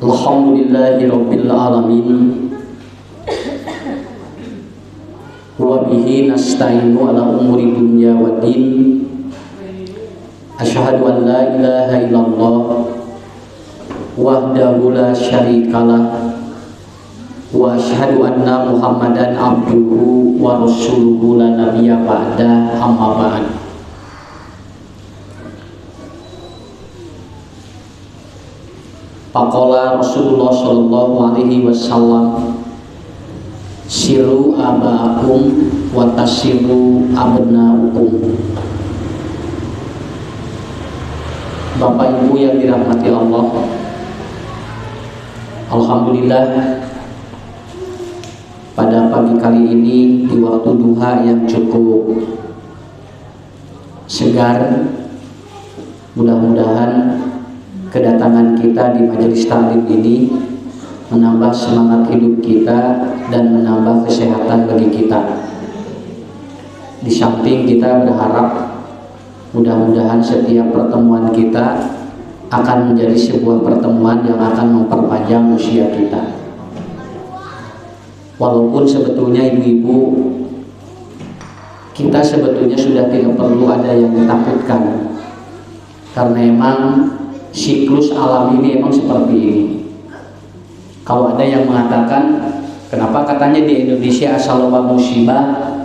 Alhamdulillahirabbil alamin. Wa bihi nasta'inu ala umuri dunya waddin. Asyhadu an la ilaha illallah wahdahu la syarikalah wa asyhadu anna Muhammadan abduhu wa rasuluhu la nabiyya ba'da, amma ba'd. Faqala Rasulullah sallallahu alaihi wasallam, siru aba'akum wa tasiru abna'ukum. Bapak Ibu yang dirahmati Allah, alhamdulillah pada pagi kali ini di waktu duha yang cukup segar, mudah-mudahan kedatangan kita di majelis taklim ini menambah semangat hidup kita dan menambah kesehatan bagi kita. Di samping kita berharap mudah-mudahan setiap pertemuan kita akan menjadi sebuah pertemuan yang akan memperpanjang usia kita. Walaupun sebetulnya ibu-ibu, kita sebetulnya sudah tidak perlu ada yang ditakutkan, karena emang siklus alam ini emang seperti ini. Kalau ada yang mengatakan, kenapa katanya di Indonesia asal loba musibah?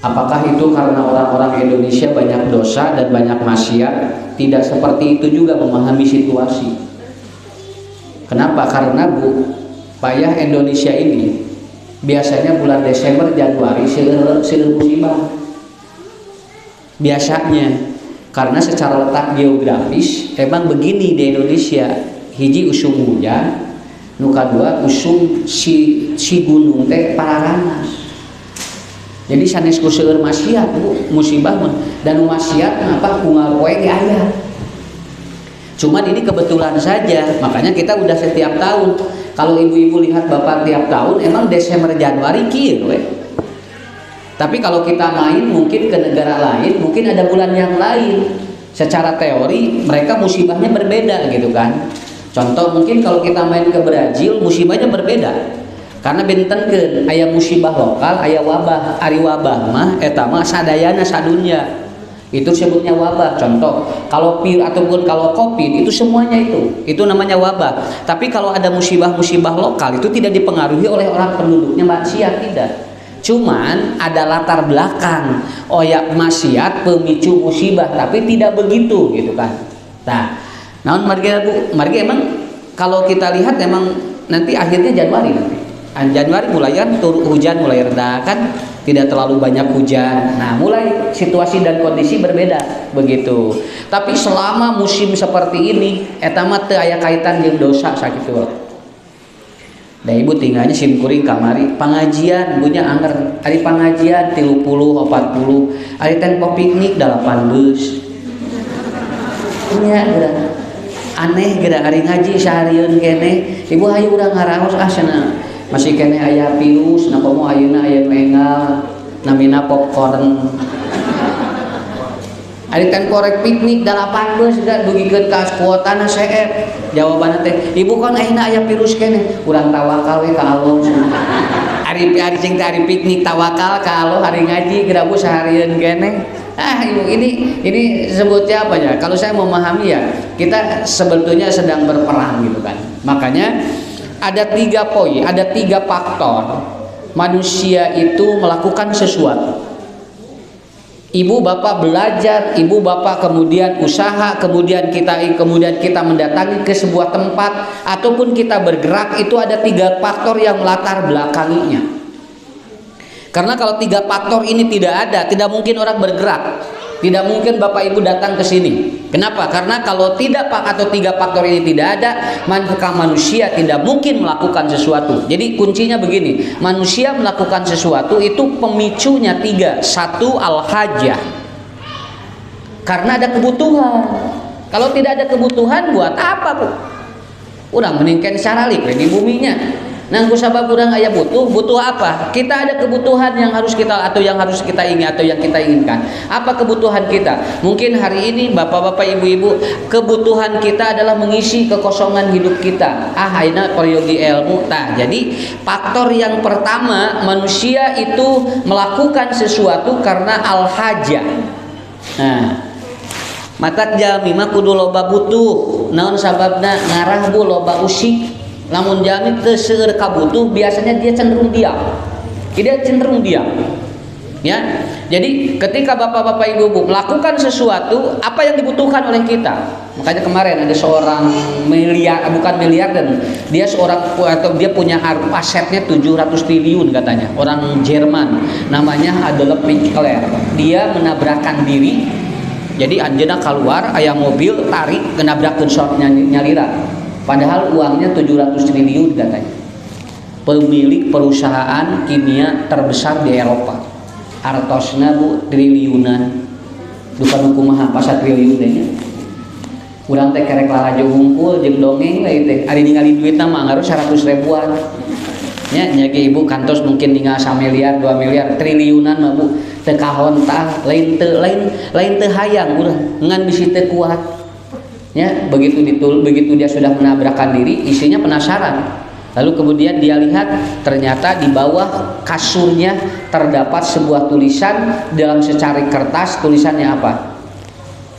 Apakah itu karena orang-orang Indonesia banyak dosa dan banyak maksiat? Tidak seperti itu juga memahami situasi. Kenapa? Karena payah Indonesia ini biasanya bulan Desember, Januari seueur musibah. Biasanya karena secara letak geografis emang begini di Indonesia, hiji usum hujan, nu kadua usum si gunung teh pararanas. Jadi sanes ku seueur maksiat musibah mah, dan maksiat apa kungal poe ge aya. Cuman ini kebetulan saja, makanya kita udah setiap tahun. Kalau ibu-ibu lihat bapak tiap tahun emang Desember Januari kieu we. Tapi kalau kita main mungkin ke negara lain, mungkin ada bulan yang lain. Secara teori mereka musibahnya berbeda gitu kan. Contoh mungkin kalau kita main ke Brazil musibahnya berbeda. Karena bentenkeun aya musibah lokal, aya wabah. Ari wabah mah eta mah sadayana sadunya. Itu sebutnya wabah. Contoh, kalau pir ataupun kalau Covid itu semuanya itu namanya wabah. Tapi kalau ada musibah-musibah lokal itu tidak dipengaruhi oleh orang penduduknya maksiat, tidak. Cuman ada latar belakang, oh ya maksiat pemicu musibah, tapi tidak begitu gitu kan. Nah, naon margi emang kalau kita lihat emang nanti akhirnya Januari nanti. Januari mulai kan hujan mulai reda kan, tidak terlalu banyak hujan. Nah, mulai situasi dan kondisi berbeda begitu. Tapi selama musim seperti ini eta mah teu aya kaitan jeung dosa sakitu. Da ibu tinggalnya simkuring kamari pengajian punya anger hari pengajian 30 40 hari tempo piknik 8 bus punya geura aneh geura hari ngaji seharian kene ibu hayu urang ngaraos cenah masih kene aya virus na komo ayeuna aya mengal namina popcorn hari kan korek piknik 8 bus da dugikeun ka kuotana CF. Jawabanna teh ibu kan ayeuna aya virus kene urang tawakal we ka Allah. Hari cing teh hari piknik tawakal ka Allah, hari ngaji geura bu seharian kene. Ibu ini sebutnya apa ya? Kalau saya memahami ya, kita sebetulnya sedang berperang gitu kan. Makanya ada 3 poin, ada 3 faktor manusia itu melakukan sesuatu. Ibu bapak belajar, ibu bapak kemudian usaha, kemudian kita mendatangi ke sebuah tempat ataupun kita bergerak, itu ada 3 faktor yang melatar belakanginya. Karena kalau 3 faktor ini tidak ada, tidak mungkin orang bergerak. Tidak mungkin bapak ibu datang ke sini. Kenapa? Karena kalau tidak atau 3 faktor ini tidak ada, maka manusia tidak mungkin melakukan sesuatu. Jadi kuncinya begini, manusia melakukan sesuatu itu pemicunya 3. 1, al-hajah. Karena ada kebutuhan. Kalau tidak ada kebutuhan buat apa bu? Udah meningkat saralik di buminya. Nah, kusabab urang aya butuh apa? Kita ada kebutuhan yang harus kita ingin atau yang kita inginkan. Apa kebutuhan kita? Mungkin hari ini bapak-bapak, ibu-ibu, kebutuhan kita adalah mengisi kekosongan hidup kita. Aina peryogi ilmu. Jadi faktor yang pertama, manusia itu melakukan sesuatu karena al-hajah. Nah, matak jalmi mah kudu loba butuh. Naon sababna? Ngarah bu loba usik. Lamun jalmi teu seueur kabutuh, biasanya dia cenderung diam. Ya. Jadi ketika bapak-bapak ibu-ibu melakukan sesuatu, apa yang dibutuhkan oleh kita? Makanya kemarin ada seorang dia punya asetnya 700 triliun katanya, orang Jerman, namanya Adolf Hitler. Dia menabrakkan diri. Jadi anjeunna keluar aya mobil tarik kenabrakeun sok nyalira. Padahal uangnya 700 triliun katanya. Pemilik perusahaan kimia terbesar di Eropa. Artosna bu triliunan. Duka kumaha pasa triliun nya. Urang teh kerek lalajo hungkul jeung dongeng we teh. Ari ningali duitna mah ngaruh 100 ribuan. Nya ge ibu kantos mungkin ningali 1 miliar, 2 miliar, triliunan mah bu. Teu kahon tah, lain teu hayang urang ngan bisi teu kuat. Ya, begitu dia sudah menabrakkan diri, istrinya penasaran. Lalu kemudian dia lihat ternyata di bawah kasurnya terdapat sebuah tulisan dalam secari kertas. Tulisannya apa?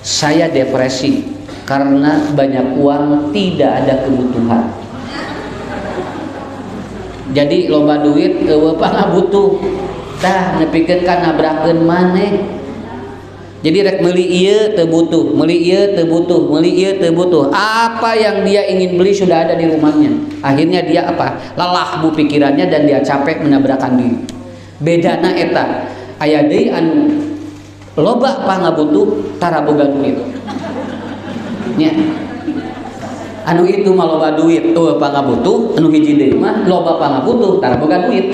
Saya depresi karena banyak uang, tidak ada kebutuhan. Jadi loba duit eueuh pangabutuh. Tah nepikeun ka nabrakeun maneh. Jadi rek meuli ieu teu butuh, meuli ieu teu butuh, meuli ieu teu butuh. Apa yang dia ingin beli sudah ada di rumahnya. Akhirnya dia apa? Lelah bu pikirannya dan dia capek menabrakkan diri. Bedana eta aya deui anu loba pangabutuh tara boga duit. Nya. Anu itu mah loba duit, pangabutuh, anu hiji deui mah loba pangabutuh tara boga duit.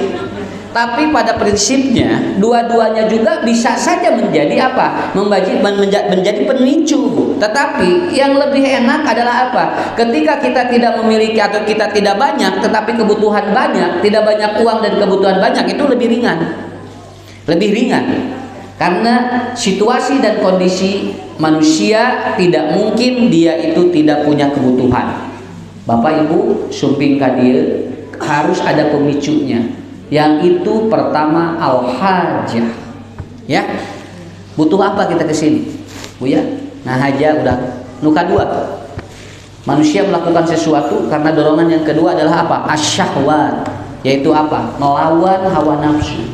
Tapi pada prinsipnya dua-duanya juga bisa saja menjadi apa? Menjadi pemicu, Bu. Tetapi yang lebih enak adalah apa? Ketika kita tidak memiliki atau kita tidak banyak, tetapi kebutuhan banyak, tidak banyak uang dan kebutuhan banyak, itu lebih ringan. Lebih ringan. Karena situasi dan kondisi manusia tidak mungkin dia itu tidak punya kebutuhan. Bapak Ibu, sumping ka dieu harus ada pemicunya. Yang itu pertama al-hajah. Ya. Butuh apa kita ke sini? Bu ya. Nah, haja udah. Nu kadua. Manusia melakukan sesuatu karena dorongan yang kedua adalah apa? Asyahwat. Yaitu apa? Melawan hawa nafsu.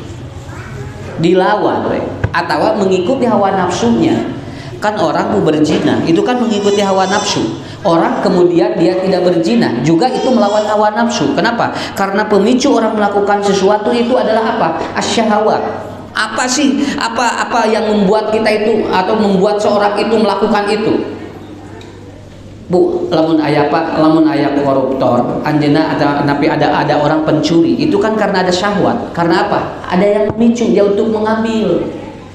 Dilawan, atau mengikuti hawa nafsunya. Kan orang mau berzina, itu kan mengikuti hawa nafsu. Orang kemudian dia tidak berzina, juga itu melawan hawa nafsu. Kenapa? Karena pemicu orang melakukan sesuatu itu adalah apa? Asyahwat. Apa sih? Apa yang membuat kita itu atau membuat seorang itu melakukan itu? Bu, lamun aya koruptor, anjeunna ada orang pencuri, itu kan karena ada syahwat. Karena apa? Ada yang memicu dia untuk mengambil.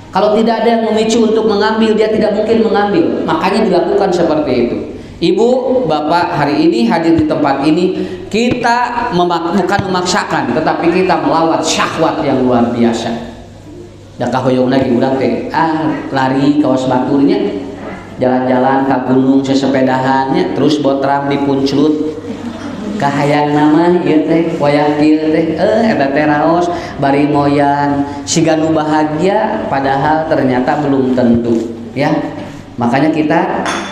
Kalau tidak ada yang memicu untuk mengambil, dia tidak mungkin mengambil. Makanya dilakukan seperti itu. Ibu, bapak hari ini hadir di tempat ini, kita bukan memaksakan, tetapi kita melawan syahwat yang luar biasa. Da kahoyong lagi urang teh lari kaos baturnya, jalan-jalan ke gunung sesepedahannya, terus botram dipunclut. Kahayang nama ieu teh wayah kieu teh eta teh raos bari moyan siga nu bahagia, padahal ternyata belum tentu, ya. Makanya kita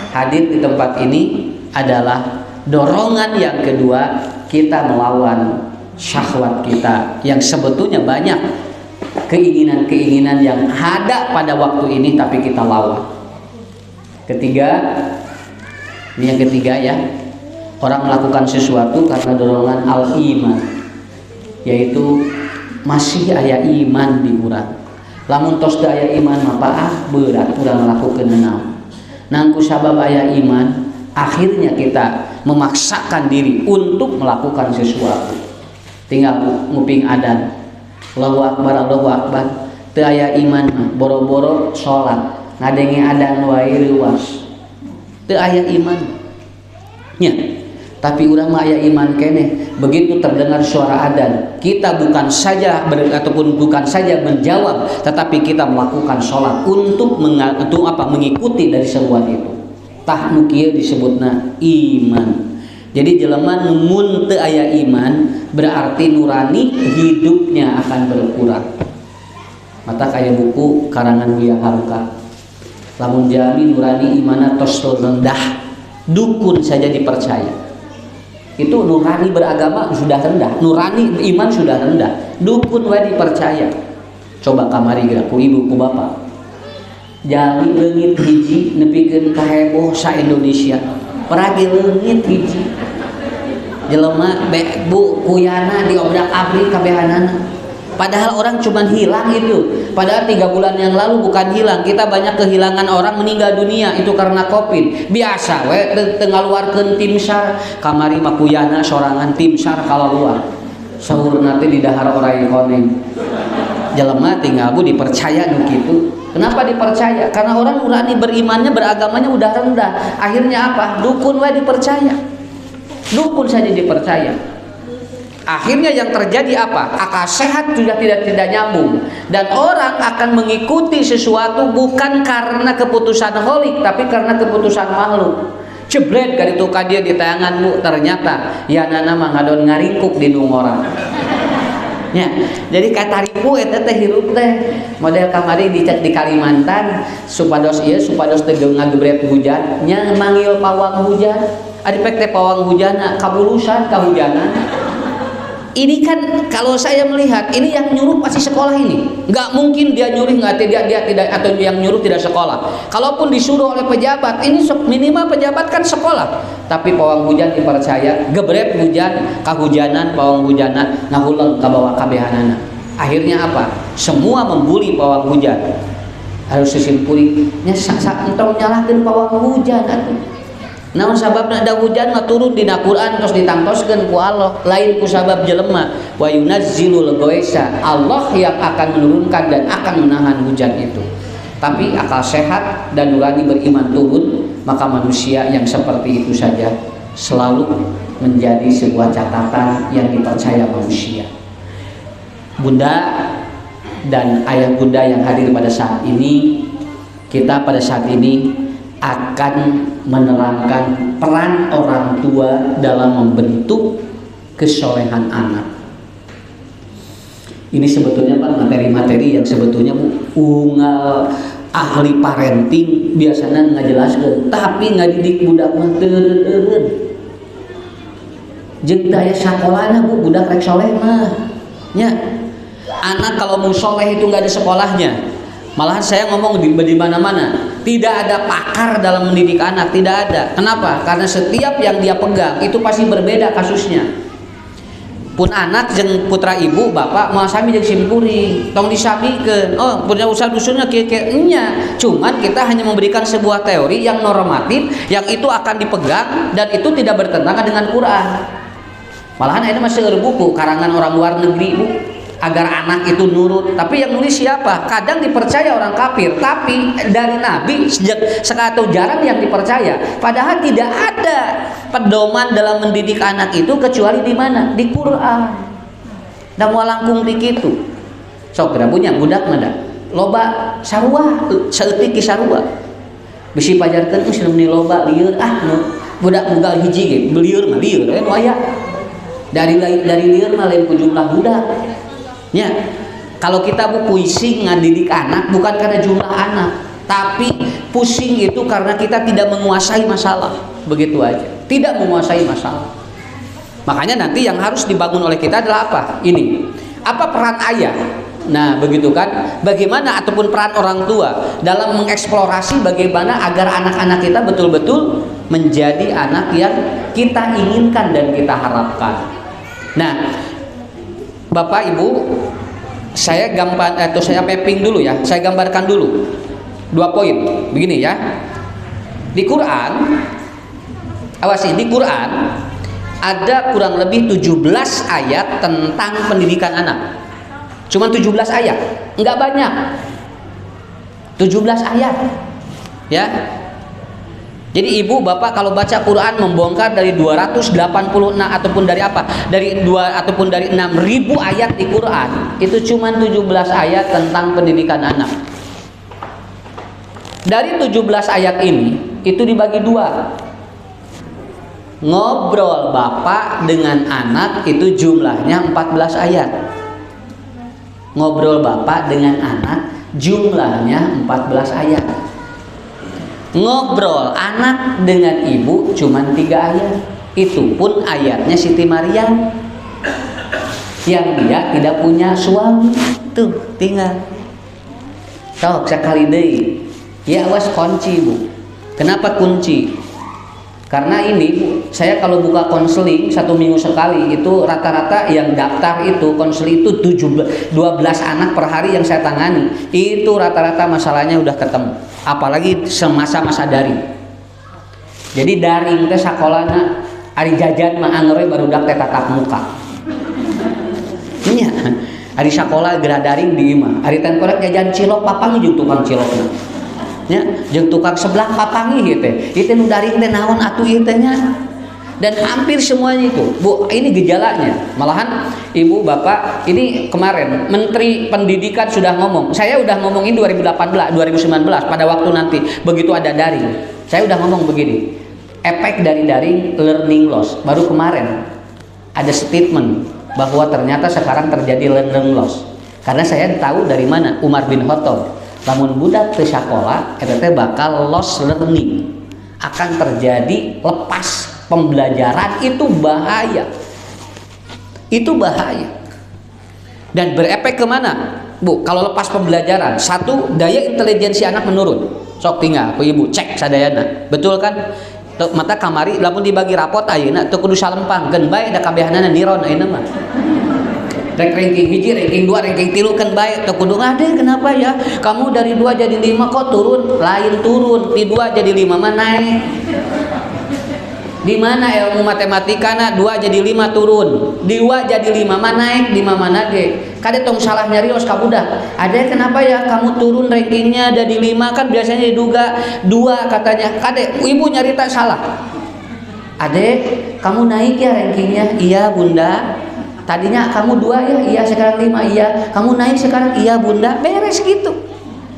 hadir di tempat ini adalah dorongan yang kedua, kita melawan syahwat kita yang sebetulnya banyak keinginan-keinginan yang ada pada waktu ini tapi kita lawan. Ini yang ketiga ya, orang melakukan sesuatu karena dorongan al-iman, yaitu masih aya iman di urang. Lamun tos da aya iman mah berat urang ngalakukeun naon. Nangku sabab aya iman, akhirnya kita memaksakan diri untuk melakukan sesuatu. Tinggal nguping adzan, Allahu Akbar, Allahu Akbar. Teu aya iman mah boro-boro salat, ngadenge adzan wae leuwas. Teu aya iman. Nya, Tapi urang mah aya iman keneh. Begitu terdengar suara adzan, kita bukan saja bukan saja menjawab, tetapi kita melakukan sholat untuk mengikuti dari seruan itu. Tah nu kieu disebutna iman. Jadi jelema nu mun teu aya iman berarti nurani hidupnya akan berkurang. Mata kaya buku karangan Buya Hamka. Lamun jami nurani imana tos rendah, dukun saja dipercaya. Itu nurani beragama sudah rendah, nurani iman sudah rendah, dukun wae dipercaya. Coba kamari geura ku ibu ku bapak, jali leungit hiji nepikeun ka heboh sa Indonesia, peragi leungit hiji jelema bu kuyana diobrak-abrik kabehanana. Padahal orang cuman hilang itu. Padahal 3 bulan yang lalu bukan hilang, kita banyak kehilangan orang meninggal dunia itu karena COVID. Biasa we tengaluarkeun tim SAR, kamari makuyana sorangan tim SAR kalaluar. Saurna teh di dahar orai koneng. Jelema tinggal bu dipercaya nu kitu. Kenapa dipercaya? Karena orang nurani berimannya beragamanya udah rendah. Akhirnya apa? Dukun we dipercaya. Dukun saja dipercaya. Akhirnya yang terjadi apa? Akal sehat sudah tidak nyambung, dan orang akan mengikuti sesuatu bukan karena keputusan holik, tapi karena keputusan makhluk. Jebret ka ditu ka dia di tayanganmu, ternyata ya nana mah ngadon ngaringkuk di nungora. Ya, jadi kataripu eta teh hirup teh model kamari dicek di Kalimantan supados teh ngagebret hujan nya manggil pawang hujan. Adipek teh pawang hujana kabulusan kahujanan. Ini kan kalau saya melihat ini yang nyuruh pasti sekolah ini. Nggak mungkin dia nyuruh dia tidak, atau yang nyuruh tidak sekolah. Kalaupun disuruh oleh pejabat, ini minimal pejabat kan sekolah. Tapi pawang hujan dipercaya, gebret hujan, kahujanan pawang hujanan, ngahulang kabawa kabehanana. Akhirnya apa? Semua membuli pawang hujan. Harus disimpuli, nya entong nyalahkeun pawang hujan atuh. Namun sababna ada hujan mah turun dina Quran terus ditangtoskeun ku Allah, lain ku sabab jelema. Wa yunazzilul ghaisa, Allah yang akan menurunkan dan akan menahan hujan itu. Tapi akal sehat dan nurani beriman turun, maka manusia yang seperti itu saja selalu menjadi sebuah catatan yang dipercaya manusia. Bunda dan ayah bunda yang hadir pada saat ini, kita pada saat ini akan menerangkan peran orang tua dalam membentuk kesolehan anak. Ini sebetulnya Pak materi-materi yang sebetulnya unggal ahli parenting biasanya ngajelaskeun, tapi ngadidik budak mah teu eureun. Jeung daya sakolana Bu, budak rek soleh mah. Nya. Anak kalau mau soleh itu enggak ada sekolahnya. Malahan saya ngomong di mana-mana, tidak ada pakar dalam mendidik anak, tidak ada. Kenapa? Karena setiap yang dia pegang itu pasti berbeda kasusnya. Pun anak jeung putra ibu bapak mau sami jeung simpuri, tong disamikeun. Oh, punya usaha dusunnya kieu nya. Cuman kita hanya memberikan sebuah teori yang normatif yang itu akan dipegang dan itu tidak bertentangan dengan Quran. Malahan ini masih buku karangan orang luar negeri Bu, agar anak itu nurut. Tapi yang nulis siapa? Kadang dipercaya orang kafir, tapi dari Nabi sejak atau jarang yang dipercaya. Padahal tidak ada pedoman dalam mendidik anak itu kecuali di mana? Di Quran. Dan mau langkung di kitu. Sok kira punya budak mah loba sarua, saeutik ki sarua. Bisi pajarkeun geus nu loba lieur budak mugal hiji ge, lieur mah lieur aya nu aya. Dari lieur mah lain ku jumlah budak. Ya, kalau kita pusing ngadidik anak bukan karena jumlah anak, tapi pusing itu karena kita tidak menguasai masalah, begitu aja. Tidak menguasai masalah. Makanya nanti yang harus dibangun oleh kita adalah apa? Ini, apa peran ayah? Nah, begitu kan? Bagaimana ataupun peran orang tua dalam mengeksplorasi bagaimana agar anak-anak kita betul-betul menjadi anak yang kita inginkan dan kita harapkan. Nah, Bapak Ibu, saya mapping dulu ya, saya gambarkan dulu 2 poin. Begini ya, di Quran, awasi, di Quran ada kurang lebih 17 ayat tentang pendidikan anak. Cuma 17 ayat, enggak banyak. 17 ayat, ya. Jadi ibu bapak kalau baca Quran membongkar dari 286 ataupun dari apa? Ataupun dari 6.000 ayat di Quran, itu cuma 17 ayat tentang pendidikan anak. Dari 17 ayat ini itu dibagi dua. Ngobrol bapak dengan anak itu jumlahnya 14 ayat. Ngobrol bapak dengan anak jumlahnya 14 ayat. Ngobrol anak dengan ibu cuma 3 ayat. Itu pun ayatnya Siti Maryam yang dia tidak punya suami. Tuh tinggal sok sekali deh. Ya awas kunci bu. Kenapa kunci? Karena ini bu, saya kalau buka konseling 1 minggu sekali itu rata-rata yang daftar itu konseling itu 12 anak per hari yang saya tangani. Itu rata-rata masalahnya udah ketemu. Apalagi semasa-masa daring. Jadi daring teh sakolana ari jajan mah angere barudak teh tatap muka. Nya ari sakola geura daring di imah. Ari temporek jajan cilok papang jeung tukang cilokna. Nya jeung tukang sebelah papangi teh. Itu nu daring teh naon atuh ieu teh nya. Dan hampir semuanya itu, bu, ini gejalanya. Malahan ibu bapak ini kemarin Menteri Pendidikan sudah ngomong. Saya udah ngomongin 2018, 2019 pada waktu nanti begitu ada daring. Saya udah ngomong begini. Efek dari daring learning loss. Baru kemarin ada statement bahwa ternyata sekarang terjadi learning loss. Karena saya tahu dari mana Umar bin Khattab. Lamun budak teu sakola eta teh bakal loss learning. Akan terjadi lepas pembelajaran, itu bahaya. Itu bahaya. Dan berefek kemana? Bu, kalau lepas pembelajaran, satu, daya intelijensi anak menurun. Sok tinggal ku ibu cek sadayana. Betul kan? Mata kamari lamun dibagi rapot ayeuna teu kudu salempangkeun bae da kabehanana niron ayeuna mah. Rek ranking hiji, ranking 2, ranking 3 kan baik. Teu kudu ngade kenapa ya? Kamu dari 2 jadi 5 kok turun? Lain turun, di 2 jadi 5 mah naik. Di mana ilmu matematikana 2 jadi 5 turun, 2 jadi 5 mah naik, di mana ge. Kade tong salah nyarios ka budak. Ade kenapa ya kamu turun rankingnya dari 5 kan biasanya diduga 2 katanya. Kade ibu nyarita salah. Ade kamu naik ya rankingnya? Iya bunda. Tadinya kamu 2 ya? Iya sekarang 5 iya. Kamu naik sekarang? Iya bunda. Beres gitu.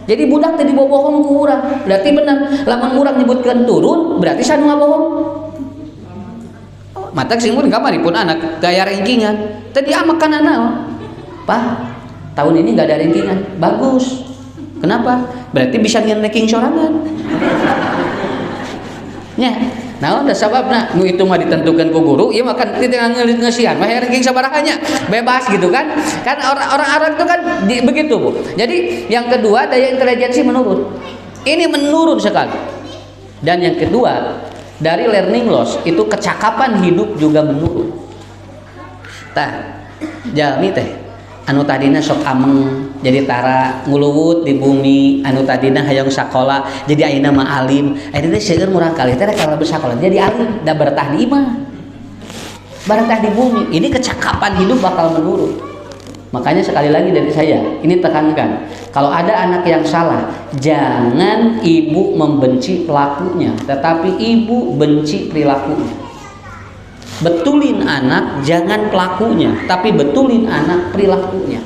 Jadi budak tadi bohong ku urang. Berarti benar. Lamun urang nyebutkeun turun berarti sanu ngabohong. Mata simur kamari pun anak gaya rankingan. Tadi amakan anak, Pak. Tahun ini nggak ada rankingan. Bagus. Kenapa? Berarti bisa nge-ranking sorangan. Nya, nah udah sababna nu itu mah ditentukan ku guru, ieu mah kan tinggal ngeusian mah ranking sabaraha nya. Bebas gitu kan. Kan orang-orang itu kan begitu, Bu. Jadi yang kedua daya intelijensi menurun. Ini menurun sekali. Dan yang kedua, dari learning loss itu kecakapan hidup juga menurun. Tah, jalmi teh anu tadina sok ameng jadi tara nguluwut di bumi, anu tadina hayang sakola jadi ayeuna mah alim. Ayeuna teh seueur murang kali teh kalau bersakola jadi alim da bertah di imah. Bertah di bumi. Ini kecakapan hidup bakal menurun. Makanya sekali lagi dari saya, ini tekankan, kalau ada anak yang salah, jangan ibu membenci pelakunya, tetapi ibu benci perilakunya. Betulin anak, jangan pelakunya, tapi betulin anak perilakunya.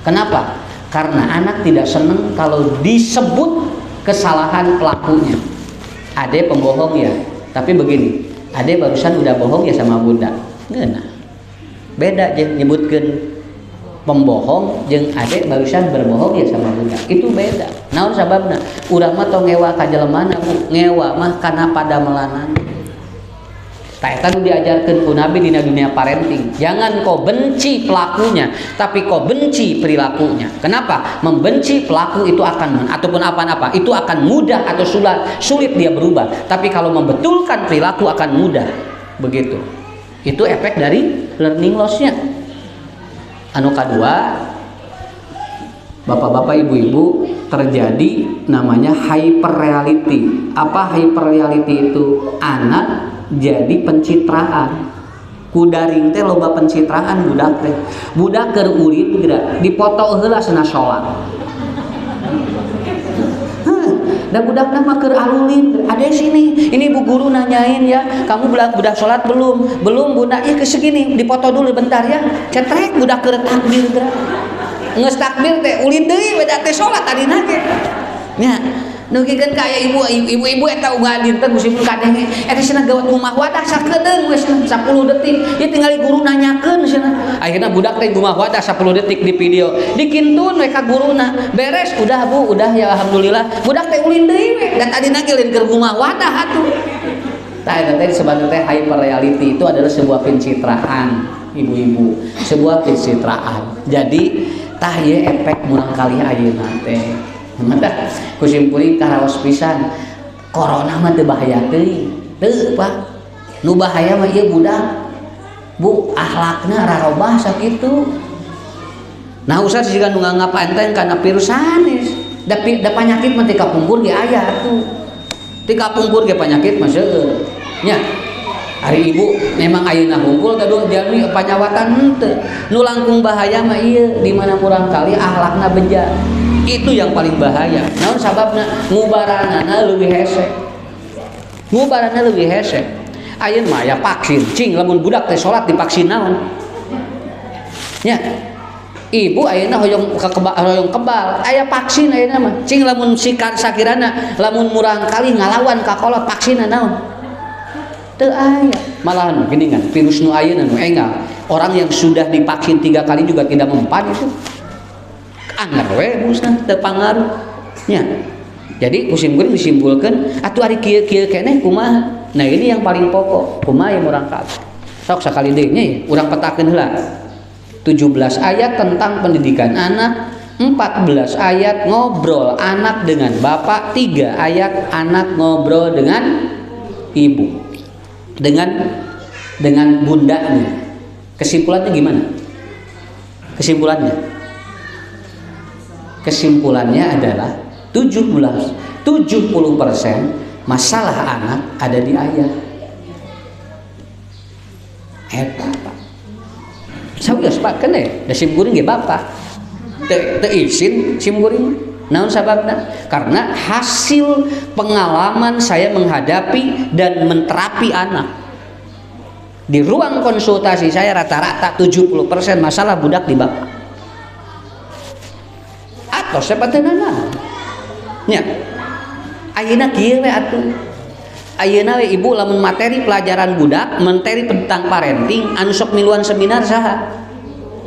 Kenapa? Karena anak tidak senang kalau disebut kesalahan pelakunya. Ade pembohong ya, tapi begini, ade barusan udah bohong ya sama bunda. Ngeunah. Beda aja nyebutkeun pembohong jeung adek barusan berbohong ya sama bunda, itu beda. Naon sababna? Urang mah tong ngewa ka jelemana Bu, ngewa mah kana padamelanan. Tah eta nu diajarkeun ku Nabi dina dunia parenting. Jangan kau benci pelakunya, tapi kau benci perilakunya. Kenapa? Membenci pelaku itu akan ataupun apa-apa, itu akan mudah atau sulit dia berubah. Tapi kalau membetulkan perilaku akan mudah. Begitu. Itu efek dari learning loss-nya. Anu kedua, bapak-bapak ibu-ibu, terjadi namanya hyperreality. Apa hyperreality itu? Anak jadi pencitraan. Kudaring teh loba pencitraan budak teh. Budak keur urip geura dipoto heula cenah salat. dan budakna mah keur alulin. Ade sini, ini bu guru nanyain ya, kamu budak sholat belum? Belum bunda, ya kesegini, dipoto dulu bentar ya. Cetrek budak keur takbir gerak. Nges takbir teh ulin deui beda teh sholat tadi nage. Nya, nugikeun ka aya ibu-ibu eta uga dinten musim kadenge. Eta cenah gawat rumah wadah sakedeung we cenah 10 detik. Ieu tinggal guru nanyakeun cenah. Akhirna budak teh rumah wadah 10 detik di video. Dikintun we ka guruna. Beres udah Bu, udah ya alhamdulillah. Budak teh ulin deui we. Da tadi nage leuwih keur rumah wadah atuh. Tah eta teh sebenarnya hyper reality itu adalah sebuah pencitraan ibu-ibu, sebuah pencitraan. Jadi tah ye efek murang kali ayeuna teh. Mata kusimpuling karaos pisan corona mah teu bahaya teuing. Teu Pak. Nu bahaya mah ieu budak. Bu, akhlakna rarobah sakitu. Nah usah siga nu ngapa-ngapain kana virus sanes. Da panyakit mah teh kapungkur ge aya atuh. Ti kapungkur ge panyakit mah seueur. Nya hari ibu memang ayeuna hungkul gaduh jalmi panyawatan henteu. Nu langkung bahaya mah ieu di mana kurang kali akhlakna beja. Itu yang paling bahaya. Naon sababna? Ngubaranana leuwih hese. Ngubaranana leuwih hese. Ayeuna mah aya vaksin, cing lamun budak teh salat divaksin naon? Nya. Ibu ayeuna hoyong kebal, aya vaksin ayeuna mah. Cing lamun sikan sakirana lamun murang kali ngalawan ka kolot vaksinna naon? Teu aya. Malahan geuningan virus nu ayeuna nu engal. Orang yang sudah divaksin 3 kali juga tidak mempan itu. Anggar we musnah teu pangaruh nya. Jadi kusimkuring disimpulkeun atuh ari kieu-kieu keneh kumaha. Nah ini yang paling pokok kumaha yang urang kali. Sok sakali deui nya urang petakeun heula. 17 ayat tentang pendidikan anak, 14 ayat ngobrol anak dengan bapak, 3 ayat anak ngobrol dengan ibu. Dengan bundanya. Kesimpulannya gimana? Kesimpulannya adalah 70% masalah anak ada di ayah. Eta Pak. Sawios Pak keneh, da simkuring ge bapak. Teu izin simkuring. Naon sababna? Karena hasil pengalaman saya menghadapi dan menterapi anak. Di ruang konsultasi saya rata-rata 70% masalah budak di bapak. Atau sepateunana nya ayeuna kieu we atuh ayeuna we ibu lamun materi pelajaran budak materi tentang parenting anu sok miluan seminar saha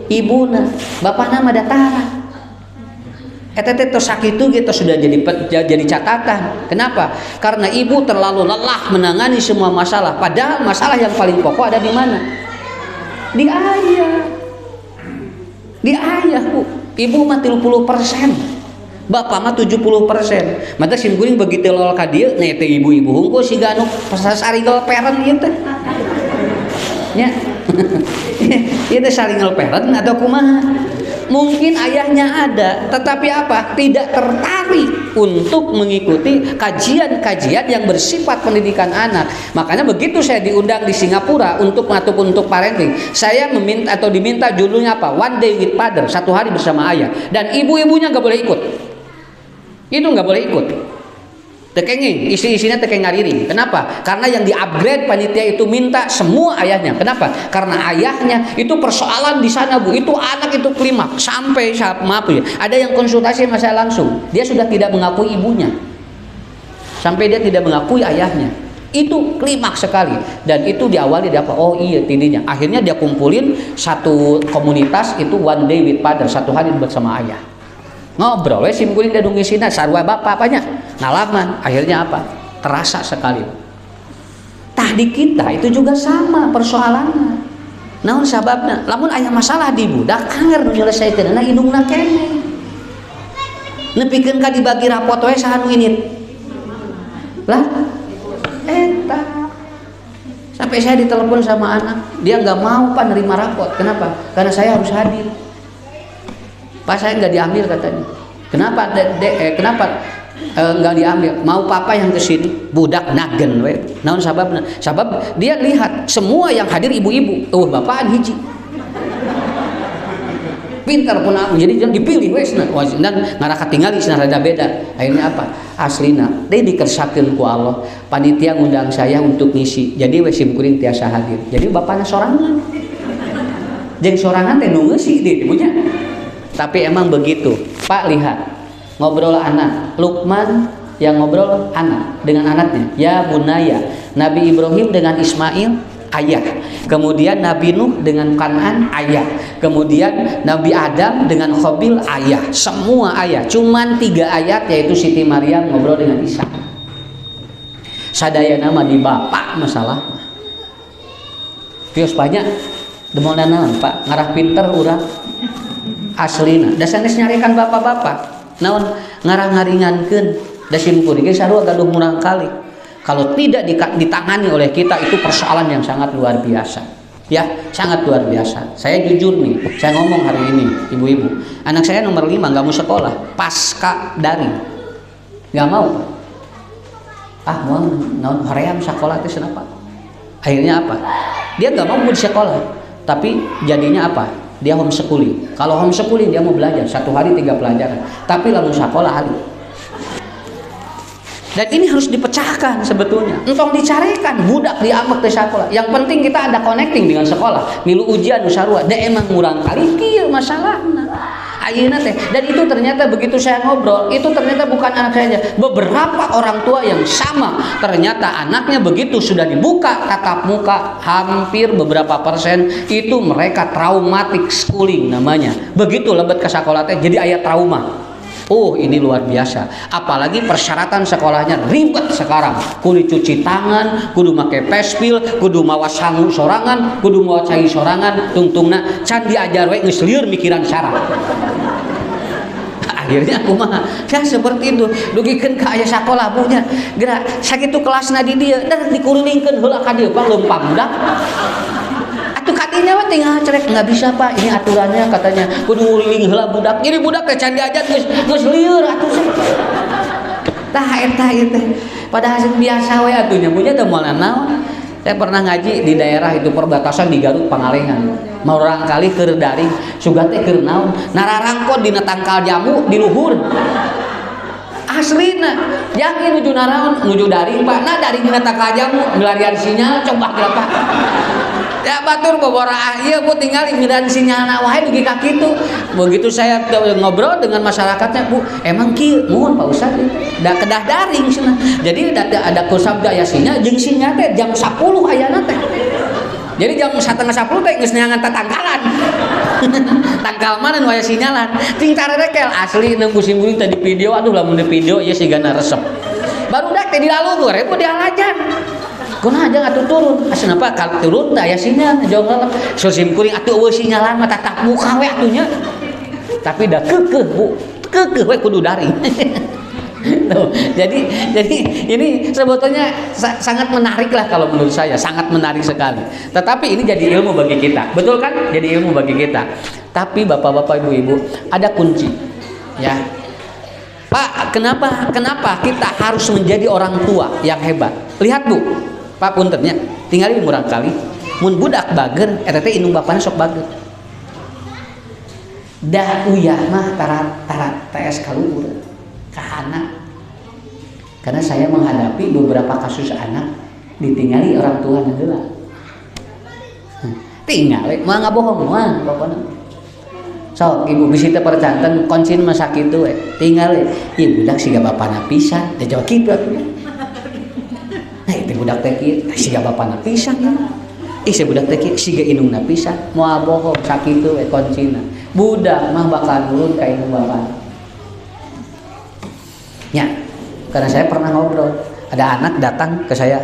ibuna bapana mah datara eta teh tos sakitu ge tos sudah jadi catatan. Kenapa? Karena ibu terlalu lelah menangani semua masalah, padahal masalah yang paling pokok ada di mana? Di ayah Bu. Ibu mah 30%, bapak mah 70%. Mata simkuring begitu lol ka dieu, nya teh ibu-ibu hungkul siga anu sarigel peren ieu teh. Nya. Ieu teh sarigel peren atau kumaha? Mungkin ayahnya ada, tetapi apa? Tidak tertarik untuk mengikuti kajian-kajian yang bersifat pendidikan anak. Makanya begitu saya diundang di Singapura untuk parenting, saya diminta judulnya apa? One Day with Father, 1 hari bersama ayah. Dan ibu-ibunya nggak boleh ikut. Itu nggak boleh ikut. Tekenging, isi-isinya tekeng ngariring. Kenapa? Karena yang di-upgrade panitia itu minta semua ayahnya. Kenapa? Karena ayahnya itu persoalan di sana Bu. Itu anak itu klimaks sampai maaf ya. Ada yang konsultasi sama saya langsung. Dia sudah tidak mengakui ibunya. Sampai dia tidak mengakui ayahnya. Itu klimaks sekali. Dan itu diawali dari apa? Oh iya tindinya. Akhirnya dia kumpulin satu komunitas itu One Day with Father, 1 hari bersama ayah. Ngobrol we simkuring da dungisina sarua bapak apanya ngalaman. Akhirnya apa? Terasa sekali. Tah di kita itu juga sama persoalannya. Naon sababna? Lamun aya masalah di budak anger nyelesaikeunna indungna keneh. Nepikeun ka dibagi rapot we saha nu init. Lah eta. Sampai saya ditelepon sama anak, dia nggak mau Pak nerima rapot. Kenapa? Karena saya harus hadir. Pak saya nggak diambil katanya. Kenapa kenapa nggak diambil? Mau papa yang kesini budak nagen we. Naon sababna? Sabab dia lihat semua yang hadir ibu-ibu. Bapaan hiji. pintar pun jadi dipilih wes dan ngarah katingali cenah rada beda. Akhirnya apa? Aslina teh dikersakeun ku Allah. Panitia ngundang saya untuk ngisi. Jadi wes sim kuring tiasa hadir. Jadi bapakna sorangan. Jeung sorangan teh nu ngeusi di punya. Tapi emang begitu. Pak lihat. Ngobrol anak. Luqman yang ngobrol anak dengan anaknya. Ya bunaya. Nabi Ibrahim dengan Ismail ayah, kemudian Nabi Nuh dengan Kanan ayah, kemudian Nabi Adam dengan Khabil ayah, semua ayah. Cuman 3 ayat yaitu Siti Maryam ngobrol dengan Isa. Sadaya nama di bapak masalah. Pios banyak demolna naon Pak, ngarah pinter urang. Aslina da sanes nyarikan bapak-bapak. Naon ngarah ngaringankeun da simkuring ge sarua gaduh murang kali. Kalau tidak ditangani oleh kita itu persoalan yang sangat luar biasa. Ya, sangat luar biasa. Saya jujur nih, saya ngomong hari ini, ibu-ibu. Anak saya nomor 5 nggak mau sekolah, pasca daring. Nggak mau. Mau naon hoream sekolah itu kenapa? Akhirnya apa? Dia nggak mau di sekolah, tapi jadinya apa? Dia homeschooling. Kalau homeschooling dia mau belajar 1 hari 3 pelajaran, tapi lalu sekolah hari. Dan ini harus dipecahkan sebetulnya. Entong dicarikan budak diambek di sekolah. Yang penting kita ada connecting dengan sekolah. Milu ujian usarua. Da emang murang kali kieu masalahna. Ayeuna teh. Dan itu ternyata begitu saya ngobrol, itu ternyata bukan anak saya aja. Beberapa orang tua yang sama, ternyata anaknya begitu sudah dibuka tatap muka, hampir beberapa persen itu mereka traumatic schooling namanya. Begitu lebet ke sekolah teh jadi aya trauma. Oh ini luar biasa. Apalagi persyaratan sekolahnya ribet sekarang. Kudu cuci tangan, kudu make pespil, kudu mawa sangu sorangan, kudu mawa cai sorangan. Tungtungna can diajar we geus lieur mikiran syarat. Akhirnya aku mah ya seperti itu. Dugikeun ka aya sakola bunya. Geura sakitu kelasna di dieu dan dikurulingkeun heula ka dieu Pak leumpang budak. Kadinya mah tinggal cerek nggak bisa Pak, ini aturannya katanya kudu nguliling heula budak. Jadi budak teh can diajar geus lieur atuh sih. Tah eta teh padahal biasa we atunya punya teh moal naon. Saya pernah ngaji di daerah itu perbatasan di Garut Pangalengan. Mau orang kali keur daring, sugat teh keur naon? Nararangkot dina tangkal jamu di luhur. Aslina, yakin nuju naraon, nuju daring Pak. Nah daring dina tangkal jamu, ngelarian sinyal coba kira Pak. Ya batur bobora ieu Bu tinggal imiran sinyalna wae dugi ka kitu. Begitu saya ngobrol dengan masyarakatnya, Bu, emang kieu muhun Pak Ustaz da kedah daring cenah. Jadi ada kusabda aya sinyal jeung sinyal teh jam 10 ayana teh. Jadi jam 9:30 teh geus neangan tatangkalan. Tangkal mana nu aya sinyalan. Ting tarerekel asli neung busim-busim tadi video aduh lamun di video ieu sigana resep. Barudak teh dilaluhur we dialajan. Kuna aja atuh turun. Asal apa kalau turun teh aya sinyal jauh leuh. Sosim kuring atuh eueuh sinyalan mah tatap muka we atunya. Tapi da keukeuh Bu. Keukeuh we kudu daring. Tuh, jadi ini sebetulnya sangat menarik lah kalau menurut saya, sangat menarik sekali. Tetapi ini jadi ilmu bagi kita, betul kan? Jadi ilmu bagi kita. Tapi bapak-bapak, ibu-ibu, ada kunci, ya. Pak, kenapa kita harus menjadi orang tua yang hebat? Lihat Bu, Pak puntennya, tinggal di murang kali, mun budak bager, eta teh indung bapana sok bager. Dah uyah mah tarat TS kaluhur. Ke anak, karena saya menghadapi beberapa kasus anak ditinggali orang tua heula. Tinggali, mah nggak bohong, mah pokoknya. Sok ibu bisi teh percanten koncin mah sakitu we. Tinggali, ieu budak siga bapana pisan, teh jawab kitu atuh. Nah, itu budak teh kieu, siga bapana pisan. Si budak teh kieu siga indungna pisan, moal bohong sakitu we koncina. Budak mah bakal nurun ka indung bapana. Ya, karena saya pernah ngobrol, ada anak datang ke saya,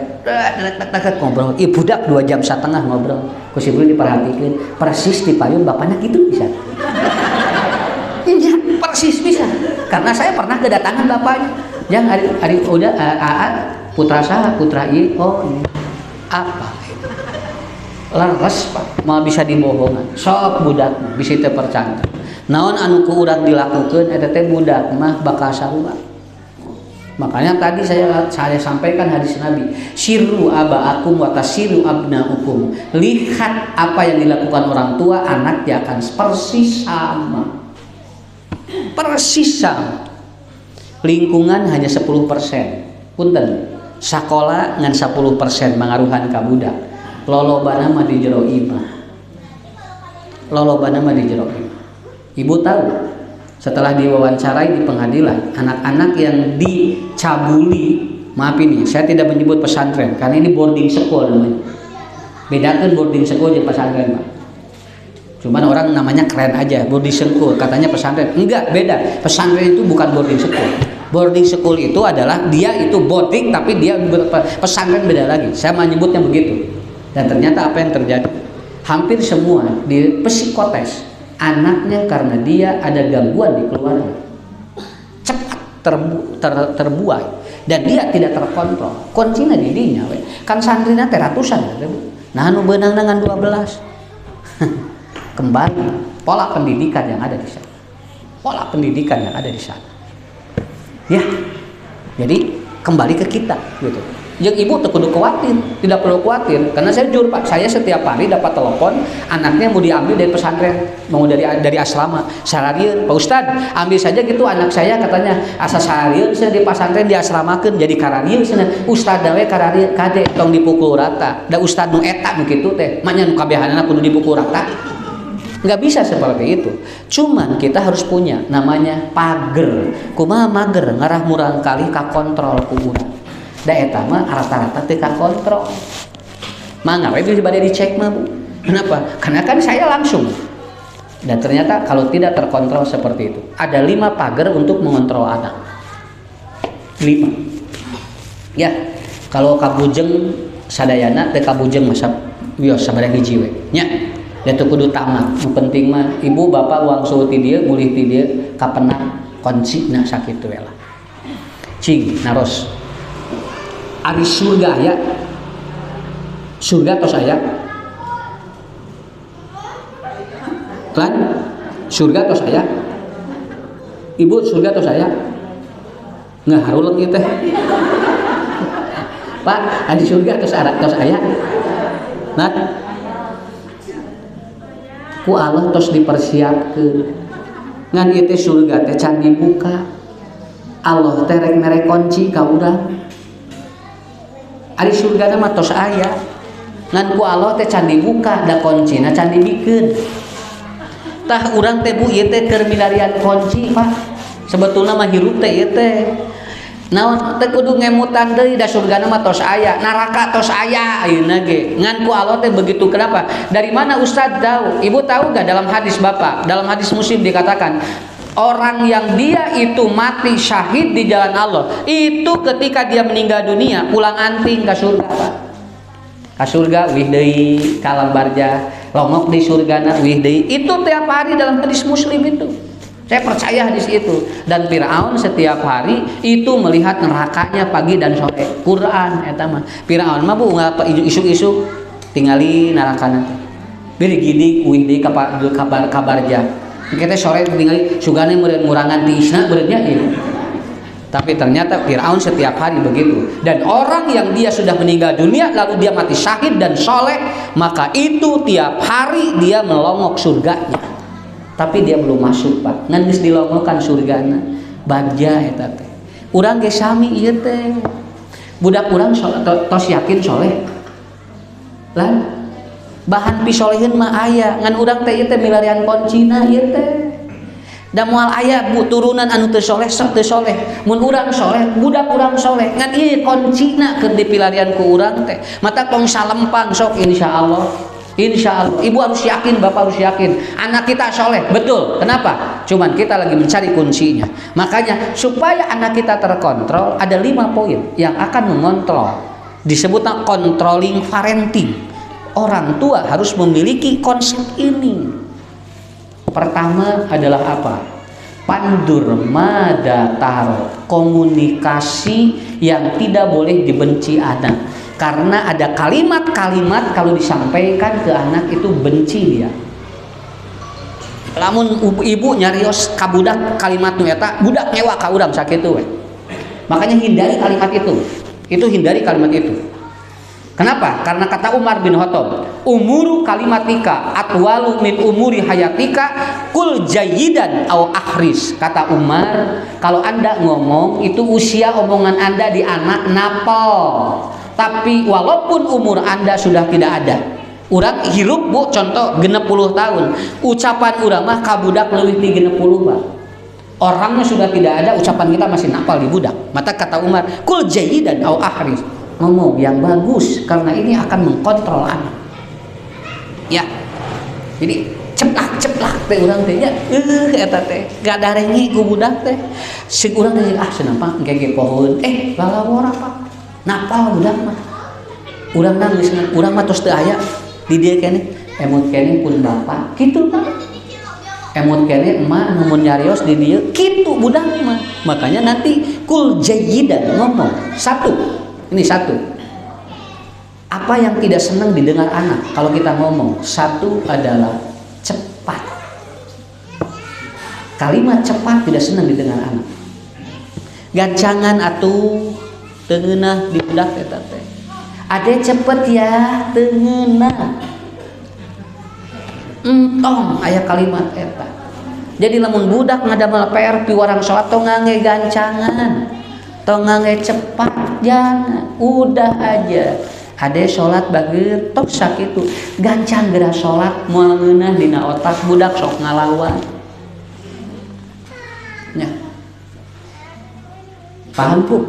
ngobrol, budak 2,5 jam ngobrol, kusibul diperhatikan, persis di payung bapaknya gitu bisa, ya persis bisa, karena saya pernah kedatangan bapaknya, yang hari udah putra saya, putra ini, oh ini apa? Laras Pak, mau bisa dibohongan, sok budak bisa terpercaya, naon anu ku urang dilakukan, eta teh budak mah bakal sarua. Makanya tadi saya sampaikan hadis Nabi, syiru aba'akum wa tasyiru abna'ukum. Lihat apa yang dilakukan orang tua, anaknya akan persis sama. Persis sama. Lingkungan hanya 10%. Punten. Sakola ngan 10% mengaruhan ka budak. Lolobana mah di jero imah. Lolobana mah di jero imah. Ibu tahu? Setelah diwawancarai di pengadilan, anak-anak yang dicabuli, maaf ini, saya tidak menyebut pesantren karena ini boarding school namanya. Bedakan boarding school dan pesantren, Pak. Cuman orang namanya keren aja, boarding school, katanya pesantren. Enggak, beda. Pesantren itu bukan boarding school. Boarding school itu adalah dia itu boarding tapi dia pesantren beda lagi. Saya menyebutnya begitu. Dan ternyata apa yang terjadi? Hampir semua di psikotes anaknya karena dia ada gangguan di keluarga cepat terbuai dan dia tidak terkontrol. Kuncinya di dinya we. Kan santrina teh ratusan ya, nah anu beunang dengan 12. Kembali pola pendidikan yang ada di sana. Pola pendidikan yang ada di sana. Ya. Jadi kembali ke kita gitu. Yang ibu kudu khawatir, tidak perlu khawatir karena saya jujur Pak, saya setiap hari dapat telepon anaknya mau diambil dari pesantren, mau dari asrama. Sararieu, Pak Ustad, ambil saja gitu anak saya katanya asa sararieu bisa di pesantren diasramakeun jadi kararieu cenah. Ustad dawe kararieu kade tong dipukul rata. Da ustad nu eta nu kitu teh, mah nya nu kabehanana kudu dipukul rata. Nggak bisa seperti itu. Cuman kita harus punya namanya pager. Kumaha mager ngarah murang kali ka kontrol ku urang. Da eta mah rata-rata teu ka kontrol. Mangga we bisa bade dicek mah Bu. Kenapa? Karena kan saya langsung. Dan ternyata kalau tidak terkontrol seperti itu, ada 5 pagar untuk mengontrol anak. 5. Ya, kalau kabujeng sadayana teu kabujeng masa wios sabaraha hiji we. Nya, da teu kudu tamat. Nu penting mah ibu bapak wangsul ti dieu, mulih ti dieu kapenang koncina sakitu we lah. Cing naros. Ari surga aya. Surga tos aya. Kan? Surga tos aya. Ibu surga tos aya. Ngaharuleung ieu teh. Pak, adi surga tos aya. Nah. Ku Allah tos dipersiapkeun. Ngan ieu teh surga teh can dibuka. Allah teh rek mere kunci ka urang. Ari surgana mah tos aya. Ngan ku Allah teh can dibuka da kuncina can dibikeun. Tah urang teh Bu ieu teh keur milarian kunci Pak. Sebetulna mah hirup teh ieu teh. Naon teh kudu ngemutan deui da surgana mah tos aya, neraka tos aya ayeuna ge. Ngan ku Allah teh begitu kenapa? Dari mana Ustaz tahu? Ibu tahu enggak dalam hadis Bapak? Dalam hadis Muslim dikatakan orang yang dia itu mati syahid di jalan Allah itu ketika dia meninggal dunia pulang anting ke surga Pak. Ke surga wih deui ka alam barzah longok di surgana wih deui itu tiap hari dalam hadis Muslim itu. Saya percaya hadis itu. Dan Firaun setiap hari itu melihat nerakanya pagi dan sore. Quran eta mah. Firaun mah Bu isu-isu tingali nerakana. Beri gidik wih deui ka barzah. Kita sore tinggal sugane murangan tisna beureunya ieu. Tapi ternyata Firaun setiap hari begitu. Dan orang yang dia sudah meninggal dunia lalu dia mati syahid dan soleh, maka itu tiap hari dia melongok surganya. Tapi dia belum masuk Pak. Ngan geus dilongokkan surgana. Bagja eta teh. Urang ge sami ieu teh. Budak urang tos yakin soleh. Lan bahan pisolehin mah aya ngan urang teh ieu teh milarian kuncina ieu teh da moal aya Bu turunan anu teu soleh sok teu soleh mun urang soleh budak urang soleh ngan ieu kuncina keur dipilarian ku urang teh mata tong salempang sok insyaallah ibu harus yakin bapak harus yakin anak kita soleh betul kenapa cuman kita lagi mencari kuncinya makanya supaya anak kita terkontrol ada 5 poin yang akan mengontrol disebutnya controlling parenting. Orang tua harus memiliki konsep ini. Pertama adalah apa? Pandur madatar, komunikasi yang tidak boleh dibenci anak. Karena ada kalimat-kalimat kalau disampaikan ke anak itu benci dia. Lamun ibu nyarios ka budak kalimat nu eta, budak nyewa ka urang sakitu we. Makanya hindari kalimat itu. Hindari kalimat itu. Kenapa? Karena kata Umar bin Khattab, umuru kalimatika atwalu min umuri hayatika kul jayyidan au akhris. Kata Umar, kalau Anda ngomong itu usia omongan Anda di anak napal. Tapi walaupun umur Anda sudah tidak ada, urang hirup bu, contoh 60 tahun, ucapan urang mah kabudak leuwih ti 60 Pak. Orangnya sudah tidak ada, ucapan kita masih napal di budak. Maka kata Umar, kul jayyidan au akhris. Ngomong yang bagus, karena ini akan mengkontrol anak. Ya, jadi ceplak teh urang teh nya, eta teh gak darengi ku budak teh. Si urang teh senapa gege pohon, balawora Pak. Napal budak mah. Urang nangis, urang mah tos teu aya di dieu keneh, emut keneh pun bapak, kitu Pak. Emut keneh emak namun nyarios di dieu, kitu budak mah. Makanya nanti kul jayyidan ngomong satu. Ini satu. Apa yang tidak senang didengar anak kalau kita ngomong? Satu adalah cepat. Kalimat cepat tidak senang didengar anak. Gancangan atuh teu ngeunah di budak eta teh. Ade cepet ya, teu ngeunah. Entong aya kalimat eta. Jadi lamun budak ngadamel PR piwarang salat tong ngangge gancangan. Tong ngangge cepat, jangan, udah aja. Ade sholat bager, tok sakitu, gancang geura sholat, moal ngeunah dina otak budak sok ngalawan. Ya. Paham pu?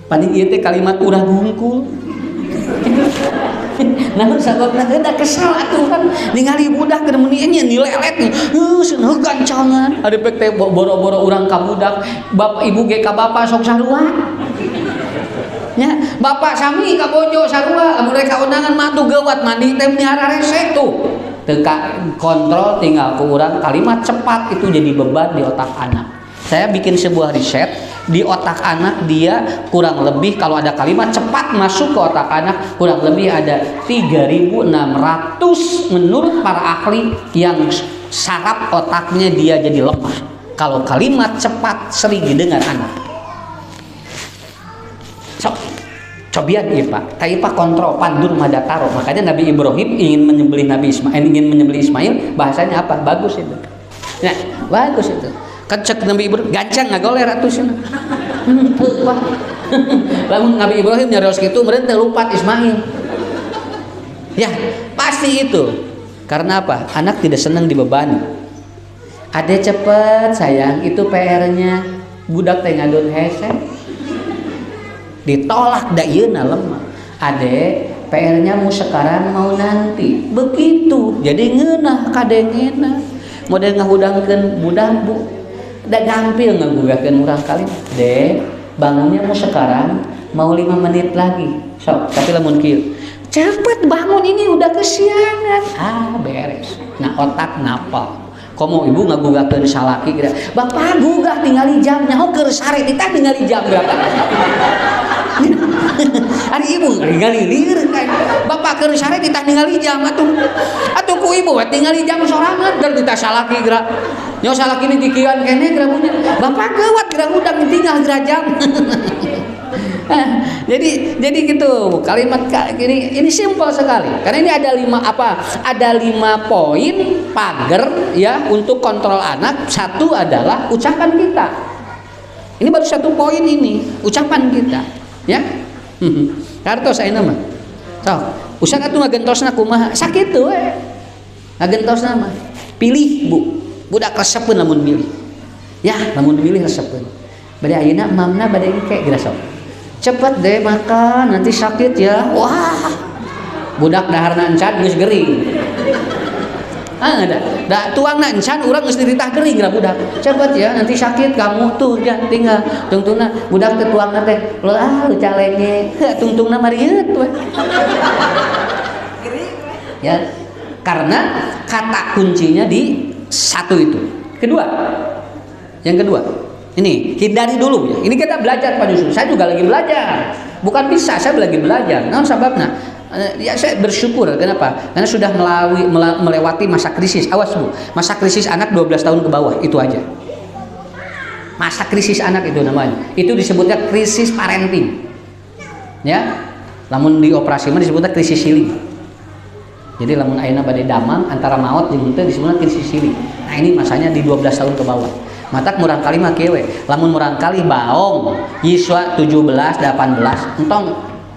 Paling ieu teh kalimat urang hungkul. Namun sababna heuda kesal atuh kan ningali budak keur meuni nya nilelet nih. Cenah gancangan. Ade pek teh boro-boro urang ka budak, bapak ibu ge ka bapak sok sarua. Nya, bapak sami ka bojo sarua, lamun rek kaundangan mah tuh geuwat mandi teh miara resek tuh. Teu kontrol tinggal ku urang kalimat cepat itu jadi beban di otak anak. Saya bikin sebuah riset, di otak anak dia kurang lebih kalau ada kalimat cepat masuk ke otak anak kurang lebih ada 3.600 menurut para ahli yang saraf otaknya dia jadi lemah kalau kalimat cepat sering didengar anak. Cobian ieu Pak, kayak Pak kontrol pandur madataro. Makanya Nabi Ibrahim ingin menyembelih Ismail, bahasanya apa? Bagus itu. Nah, bagus itu. Kan cek Nabi Ibrahim gancang ngagoler atuh cenah. Henteu Pak. Lamun Nabi Ibrahim nyarios kitu meureun teh lupat Ismail. Ya, pasti itu. Karena apa? Anak tidak senang dibebani. Ade cepet sayang, itu PR-nya. Budak teh ngadon hese. Ditolak da ieuna lemah. Ade PR-nya mau sekarang mau nanti. Begitu. Jadi ngeunah kadengena. Model ngahudangkeun budak Bu. Da gampil ngagugakeun urang kali. Dek, bangunnya mau sekarang, mau 5 menit lagi. Sok, tapi lamun kieu. Cepet bangun ini udah kesiangan. Beres. Nah, otak napal. Komo ibu ngagugakeun salaki kira. Bapak gugah tingali jam nyaho keur sare ditah tingali jam berapa. Ari ibu ningali lieur kan. Bapak keur sare ditah ningali jam atuh ku ibu tingali jam sorangan dan ditah salaki geura. Nyaho salaki ni dikieuan keneh geura punya. Bapak geuwat geura udang tinggal geura jam. Jadi gitu kalimat ini simpel sekali karena ini ada 5 poin pagar ya untuk kontrol anak. Satu adalah ucapan kita. Ini baru 1 poin ini ucapan kita ya. Kartos ayeuna mah sok usah atuh ngagentosna kumaha sakitu we ngagentosna mah pilih Bu budak resepeun lamun milih ya lamun milih resepeun bade ayeuna mamna bade engke geura sok cepet deh makan nanti sakit ya. Wah budak daharna encan geus gering da tuangna encan urang geus dititah gering geura budak cepet ya nanti sakit kamu tuh ya tinggal tungtungna budak teh tuangna teh lu calenge tungtungna marieut we ya karena kata kuncinya di 1 itu. Yang kedua ini hindari dulu ya. Ini kita belajar Pak Yusuf. Saya juga lagi belajar. Bukan bisa, saya lagi belajar. Nah, sebabnya ya saya bersyukur. Kenapa? Karena sudah melewati masa krisis. Awas Bu, masa krisis anak 12 tahun ke bawah itu aja. masa krisis anak itu namanya. Itu disebutnya krisis parenting. Ya, lamun di operasi mah disebutnya krisis healing. Jadi lamun ayeuna bade damang antara maot jeung teu disebutna krisis healing. Nah, ini masanya di 12 tahun ke bawah. Matak murang kali mah kieu we. Lamun murang kali baong yiswa 17 18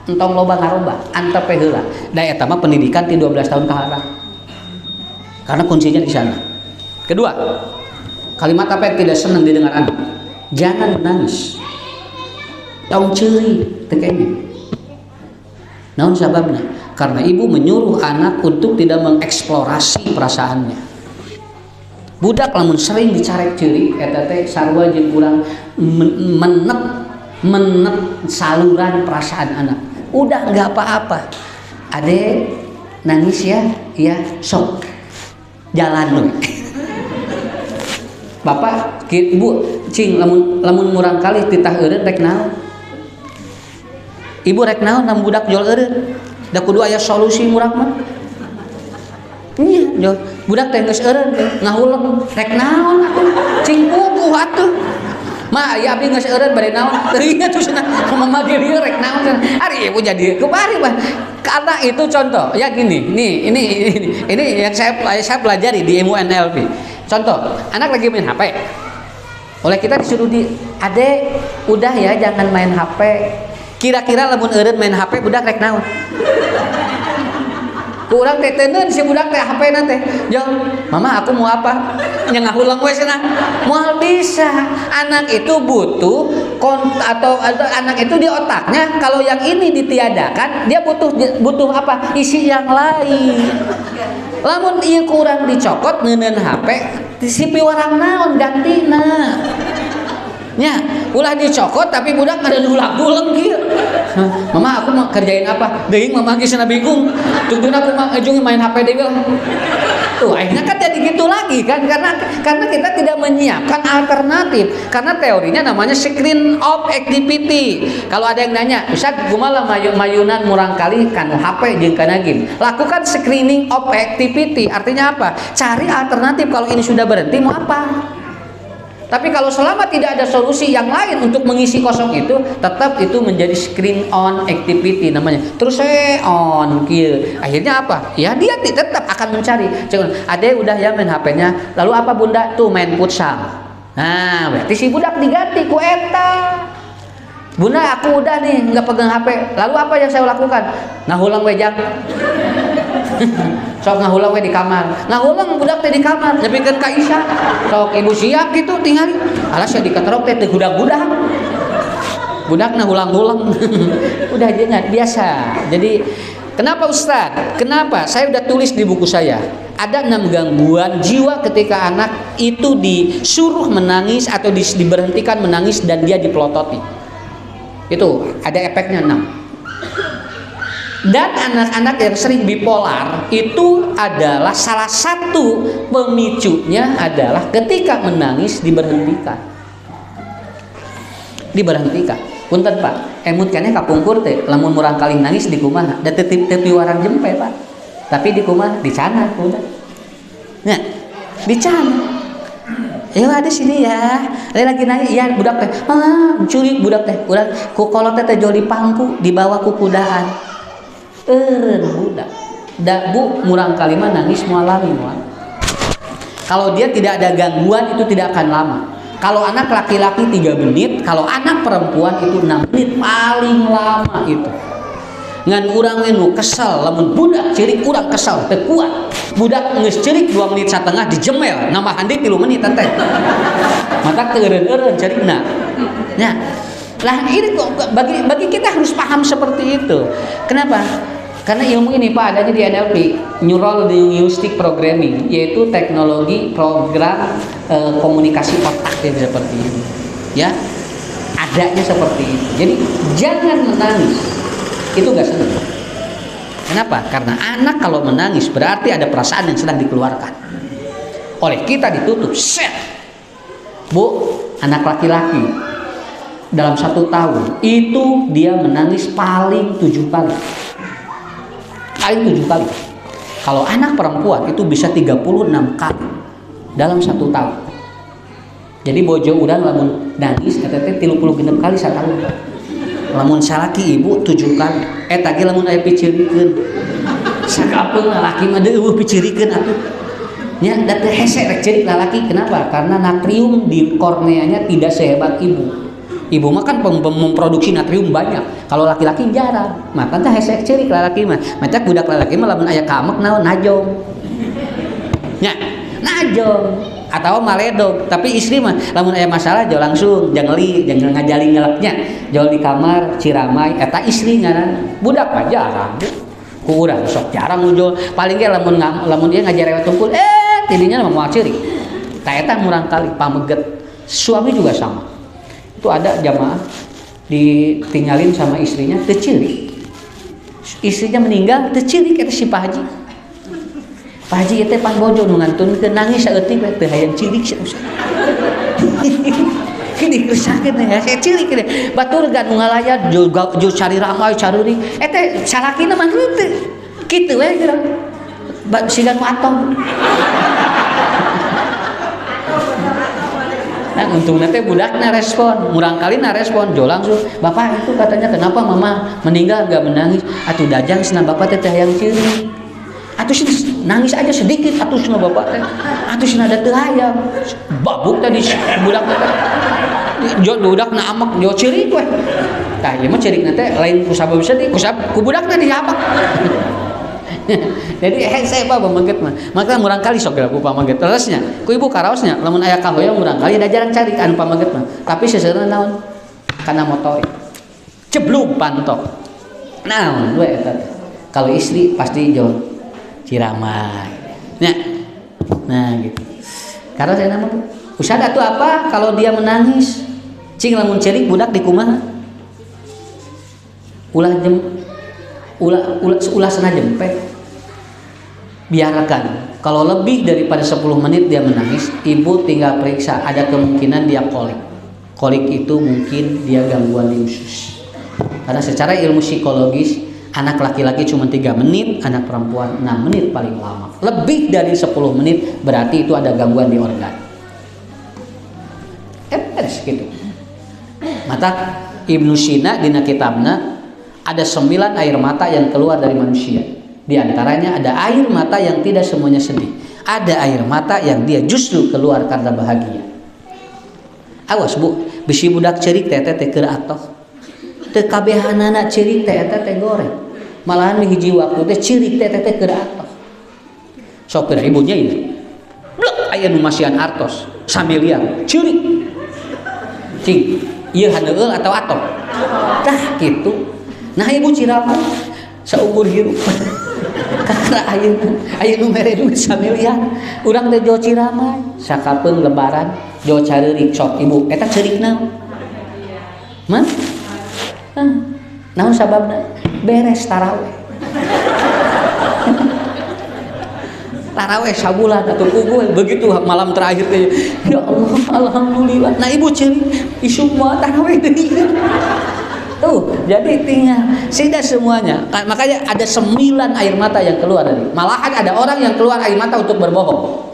entong loba ngaroba antep heula. Da eta mah pendidikan ti 12 tahun ke arah. Karena kuncinya di sana. Kedua, kalimat apa yang tidak senang didengar anak? Jangan menangis. Tong ceuri teu kene. Naon sababna? Karena ibu menyuruh anak untuk tidak mengeksplorasi perasaannya. Budak lamun sering dicarek ceuri eta teh sarua jeung urang menep saluran perasaan anak. Udah enggak apa-apa. Ade nangis ya? Iya, sok. Jalan we. Bapak, ibu, cing lamun murang kali titah eureun rek naon? Ibu rek naon nam budak jol eureun? Da kudu aya solusi murang mah. Nya, jol budak teh geus eureun ngahuleng rek naon aku? Cing puguh atuh. Ma aya abdi geus eureun bade naon? Teu inget tuh cenah mama ge dieu rek naon cenah. Ari ibu jadi kebari mah. Karena itu contoh, ya gini, ini yang saya pelajari di ilmu NLP. Contoh, anak lagi main HP, oleh kita disuruh adek, udah ya jangan main HP. Kira-kira lamun eureun main HP budak rek naon? Ku urang teh teuneun si budak teh HP na teh. Jong, mama aku mau apa? Nya ngahulang we cenah. Moal bisa. Anak itu butuh atau anak itu di otaknya kalau yang ini ditiadakan, dia butuh apa? Isi yang lain. Lamun ieu kurang dicokot neuneun HP, si piwarang naon gantina. Nya, ulah dicokot tapi budak ada ulang-ulang kieu. Mama aku mau kerjain apa? Deing mama geus cenah bingung. Tungtuna aku mah ujung main HP deui lah. Tuh, akhirnya kan jadi gitu lagi kan karena kita tidak menyiapkan alternatif. Karena teorinya namanya screen of activity. Kalau ada yang nanya, Ustaz kumaha mayunan murang kali kan HP jeung kana game. Lakukan screening of activity. Artinya apa? Cari alternatif kalau ini sudah berhenti mau apa? Tapi kalau selama tidak ada solusi yang lain untuk mengisi kosong itu, tetap itu menjadi screen on activity namanya. Terus saya on kill. Akhirnya apa? Ya dia tetap akan mencari. Cuman ade udah ya main HP-nya. Lalu apa bunda? Tuh main futsal. Nah, berarti si budak diganti ku eta. Bunda aku udah nih nggak pegang HP. Lalu apa yang saya lakukan? Ngahulang wejang. Sok ngahulang we di kamar. Ngahulang budak teh di kamar, nepikeun ka Isya. Sok ibu siap gitu tinggal. Alas ya diketerok teh teu gudak-gudak. Budak ngahulang-hulang. Udah jangan biasa. Jadi kenapa Ustaz? Kenapa? Saya udah tulis di buku saya. Ada 6 gangguan jiwa ketika anak itu disuruh menangis atau diberhentikan menangis dan dia dipelototi. Itu ada efeknya 6. Dan anak-anak yang sering bipolar itu adalah salah satu pemicunya adalah ketika menangis diberhentikan. Punten Pak, emut keneh kapungkur teh lamun murang kali nangis di kumaha da teu piwarang jempe Pak. Tapi di kumaha dicana udah. Nya, dicana. Ada sini ya. Lagi nangis ya budak teh. Curik budak teh. Urang ku kolot teh joli pangku di bawah ku kudaan. Budak. Da bu murang kalima nangis mualami moal. Kalau dia tidak ada gangguan itu tidak akan lama. Kalau anak laki-laki 3 menit, kalau anak perempuan itu 6 menit paling lama itu. Ngan urang we nu kesel lamun budak ceurik urang kesel teu kuat. Budak geus ceurik 2 menit satengah dijemel, nambah handi 3 menit teh. Mata teu eureun-eureun ceurikna. Nya. Lah ini kok bagi kita harus paham seperti itu. Kenapa? Karena ilmu ini Pak adanya di NLP, Neural Linguistic Programming, yaitu teknologi program komunikasi otak yang seperti ini. Ya, adanya seperti itu. Jadi jangan menangis, itu gak senang. Kenapa? Karena anak kalau menangis berarti ada perasaan yang sedang dikeluarkan. Oleh kita ditutup, set. Bu, anak laki-laki dalam 1 tahun itu dia menangis paling 7 kali. Paling 7 kali. Kalau anak perempuan itu bisa 36 kali dalam 1 tahun. Jadi bojo urang lamun nangis eta teh 36 kali satahun. Lamun salaki ibu 7 kali. Eta ge lamun aya picirikeun. Sakapeung lalaki mah deui picirikeun atuh. Nya da teh hese rek ceurik lalaki. Kenapa? Karena natrium di korneanya tidak sehebat ibu. Ibu mah kan memproduksi natrium banyak. Kalau laki-laki jarang. Maka teh hese ceurik lalaki mah. Macak budak lalaki mah lamun aya kamek naon najong. Nya, najong. Atau maledog, tapi istri mah lamun aya masalah jauh langsung jangan ngajali ngelaknya jauh di kamar ciramai eta istri ngaran budak mah jarang ku urang sok jarang muncul paling ge lamun dia ngajar lewat tungkul tidinya mah moal ceurik ta eta murang kali pameget. Suami juga sama, itu ada jamaah ditinggalin sama istrinya teu ceurik, istrinya meninggal teu ceurik eta si Pak Haji. Pak Haji teh pan bojo nu ngantunkeun nangis saeutik we teu hayang cilik sia usah. Kini kerusakeun ya saya cilik teh. Batur gan nu ngalayat jo cari ramai careuring. Teh salakina mah teu. Kitu we geura. Siga nu atom. Nah untungnya teh budakna respon, murang kali na respon, jo langsung, bapak itu katanya kenapa mama meninggal gak menangis? Atuh dajang cenah bapak teh hayang cilik. Atuh nangis aja sedikit atuh cenah bapak teh. Atuh cenah da teu hayang. Babuk tadi budak teh. Jo budakna amek jo ceurik we. Tah ieu mah ceurikna teh lain ku sabab sedih, ku budakna diamek. Jadi hese bae pamaget mah. Maka murang kali sok ku pamaget. Terusnya ku ibu karaosnya lamun aya kahoyong murang kali da jarang cari anu pamaget mah. Tapi seseurna naon? Kana motor. Ceblug pantok. Naon we eta teh. Kalau istri pasti jo ciramai. Nah gitu. Karena saya nama usah atuh apa kalau dia menangis. Cing lamun ceurik budak di kumaha? Ulah sana jempet. Biarkan. Kalau lebih daripada 10 menit dia menangis, ibu tinggal periksa ada kemungkinan dia kolik. Kolik itu mungkin dia gangguan di usus. Karena secara ilmu psikologis anak laki-laki cuma 3 menit, anak perempuan 6 menit paling lama. Lebih dari 10 menit berarti itu ada gangguan di organ. Gitu. Mata Ibnu Sina dina kitabna ada 9 air mata yang keluar dari manusia. Di antaranya ada air mata yang tidak semuanya sedih. Ada air mata yang dia justru keluar karena bahagia. Awas bu, bisi budak ceurik teh teh keur atoh. Teu kabehanana ceurik teh eta teh goreng. Malahan hiji waktu teh ceurik teh teh keur atoh. Sok teh ibunya ini. Blok aya nu masihan artos samiliar ceurik. Cing, ieu haneueul atau atom? Tah kitu. Nah ibu Cirama saumur hirup. Karena aya nu mere duit samiliar. Urang teh jo Cirama sakapeung lebaran jo careurik sok ibu eta ceurik naon? Man? Naon sababna? Beres taraweh. Taraweh sabulan atau kumpul begitu malam terakhir teh ya Allah alhamdulillah. Nah ibu ceurik isu mah taraweh deui. Tuh, jadi tinggal sudah semuanya. Makanya ada 9 air mata yang keluar dari. Malahan ada orang yang keluar air mata untuk berbohong.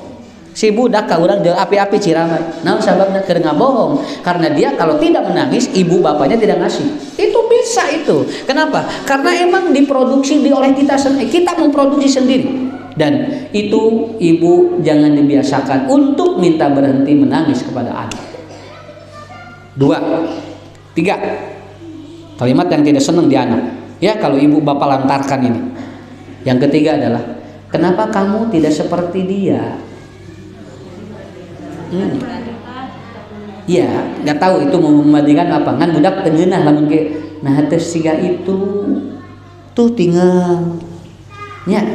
Si budak ka urang jeung api-api Cirama. Naon sababna keur ngabohong? Karena dia kalau tidak menangis, ibu bapaknya tidak ngasih. Itu bisa itu. Kenapa? Karena emang diproduksi oleh kita sendiri. Kita memproduksi sendiri. Dan itu ibu jangan dibiasakan untuk minta berhenti menangis kepada anak. 2, 3 kalimat yang tidak senang di anak. Ya kalau ibu bapak lantarkan ini. Yang ketiga adalah kenapa kamu tidak seperti dia? Ya, nggak tahu itu membandingkan apa. Kan budak tengenah lamun ke nah teh siga itu tuh tinggal. Ya,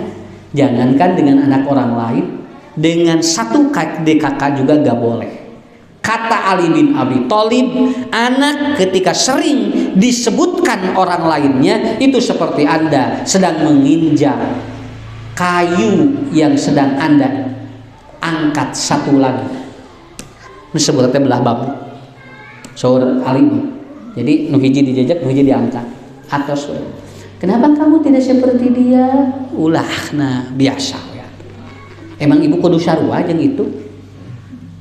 jangankan dengan anak orang lain, dengan satu kakak juga gak boleh. Kata Ali bin Abi Thalib, anak ketika sering disebutkan orang lainnya itu seperti Anda sedang menginjak kayu yang sedang Anda angkat satu lagi. Disebutnya belah bambu. Saur Ali. Jadi nu hiji dijajak, nu hiji diangkat. Atos. Kenapa kamu tidak seperti dia? Ulah, nah biasa ya. Emang ibu kudu sarua jeung itu.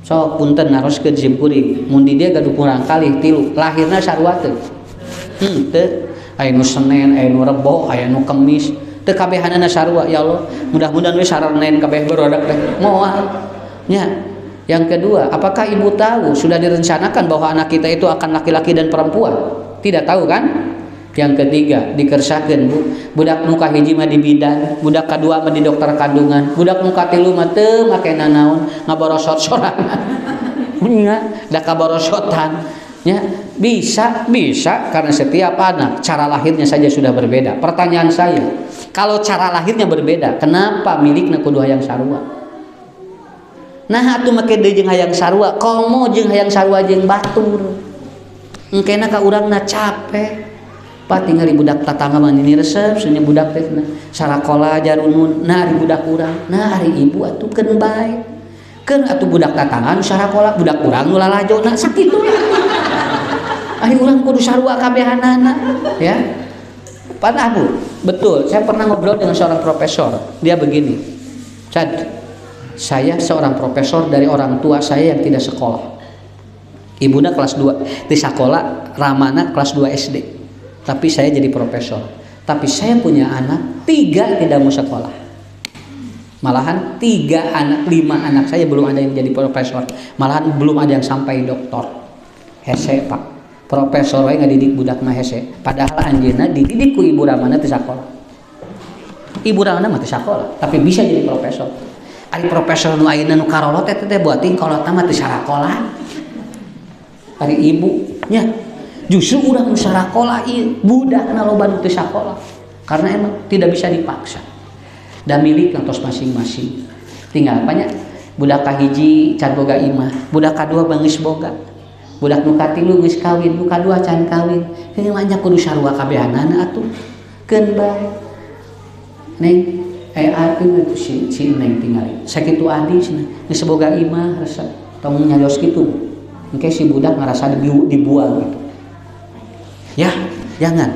sok punten naroskeun sim kuring mun di dieu gaduh kurang kalih 3 lahirna sarua teu teu aya nu Senin aya nu Rebo aya nu Kemis teu kabehanana sarua ya Allah mudah-mudahan we sarenen kabeh barudak teh moal nya. Yang kedua, apakah ibu tahu sudah direncanakan bahwa anak kita itu akan laki-laki dan perempuan? Tidak tahu kan? Yang ketiga, dikersakeun Bu, budak muka hiji mah di bidan, budak kadua mah di dokter kandungan, budak muka tilu mah teu make nanaon, ngaborosot sorangan. Nya, da kaborosotan. Ya, bisa karena setiap anak cara lahirnya saja sudah berbeda. Pertanyaan saya, kalau cara lahirnya berbeda, kenapa milikna kudu hayang sarua? Nah atuh make deui jeung hayang sarua, komo jeung hayang sarua jeung batur. Engkena ka urangna capek. Pak tinggal budak tatangga mah ini resep nya budak teh sarakola jarunun nah ari budak urang nah ari ibu atuh keun bae keun atuh budak tatangga nu sarakola budak urang nu lalajona sakitu ari urang kudu sarua kabehanana ya. Padahal Bu, betul saya pernah ngobrol dengan seorang profesor, dia begini, Cad, saya seorang profesor dari orang tua saya yang tidak sekolah, ibuna kelas 2 di sekolah, ramana kelas 2 SD, tapi saya jadi profesor. Tapi saya punya anak 3 tidak mau sekolah, malahan 5 anak saya belum ada yang jadi profesor, malahan belum ada yang sampai doktor. Hese Pak, profesor wae ngadidik budak mah hese, padahal anjeunna dididik ku ibu ramana teu sakolah. Ibu ramana mah teu sakolah tapi bisa jadi profesor. Ari profesor nu ayeuna nu karolot teh buating kolot mah teu sakolah. Ari ibu nya justru urang nu sarakola ieu budakna loba nu teu sakolah karena emang tidak bisa dipaksa. Dan milik kantos masing-masing. Tinggal apanya? Budak kahiji can boga imah, budak kadua geus boga. Budak nu katilu geus kawin, nu kadua can kawin. Heuh mah nya kudu sarua kabehanana atuh. Keun bae. Neng atuh si Neng tinggali. Sakitu adi cenah geus boga imah resep tong nyarios kitu. Engke si budak ngarasa dibuang gitu. Ya, jangan.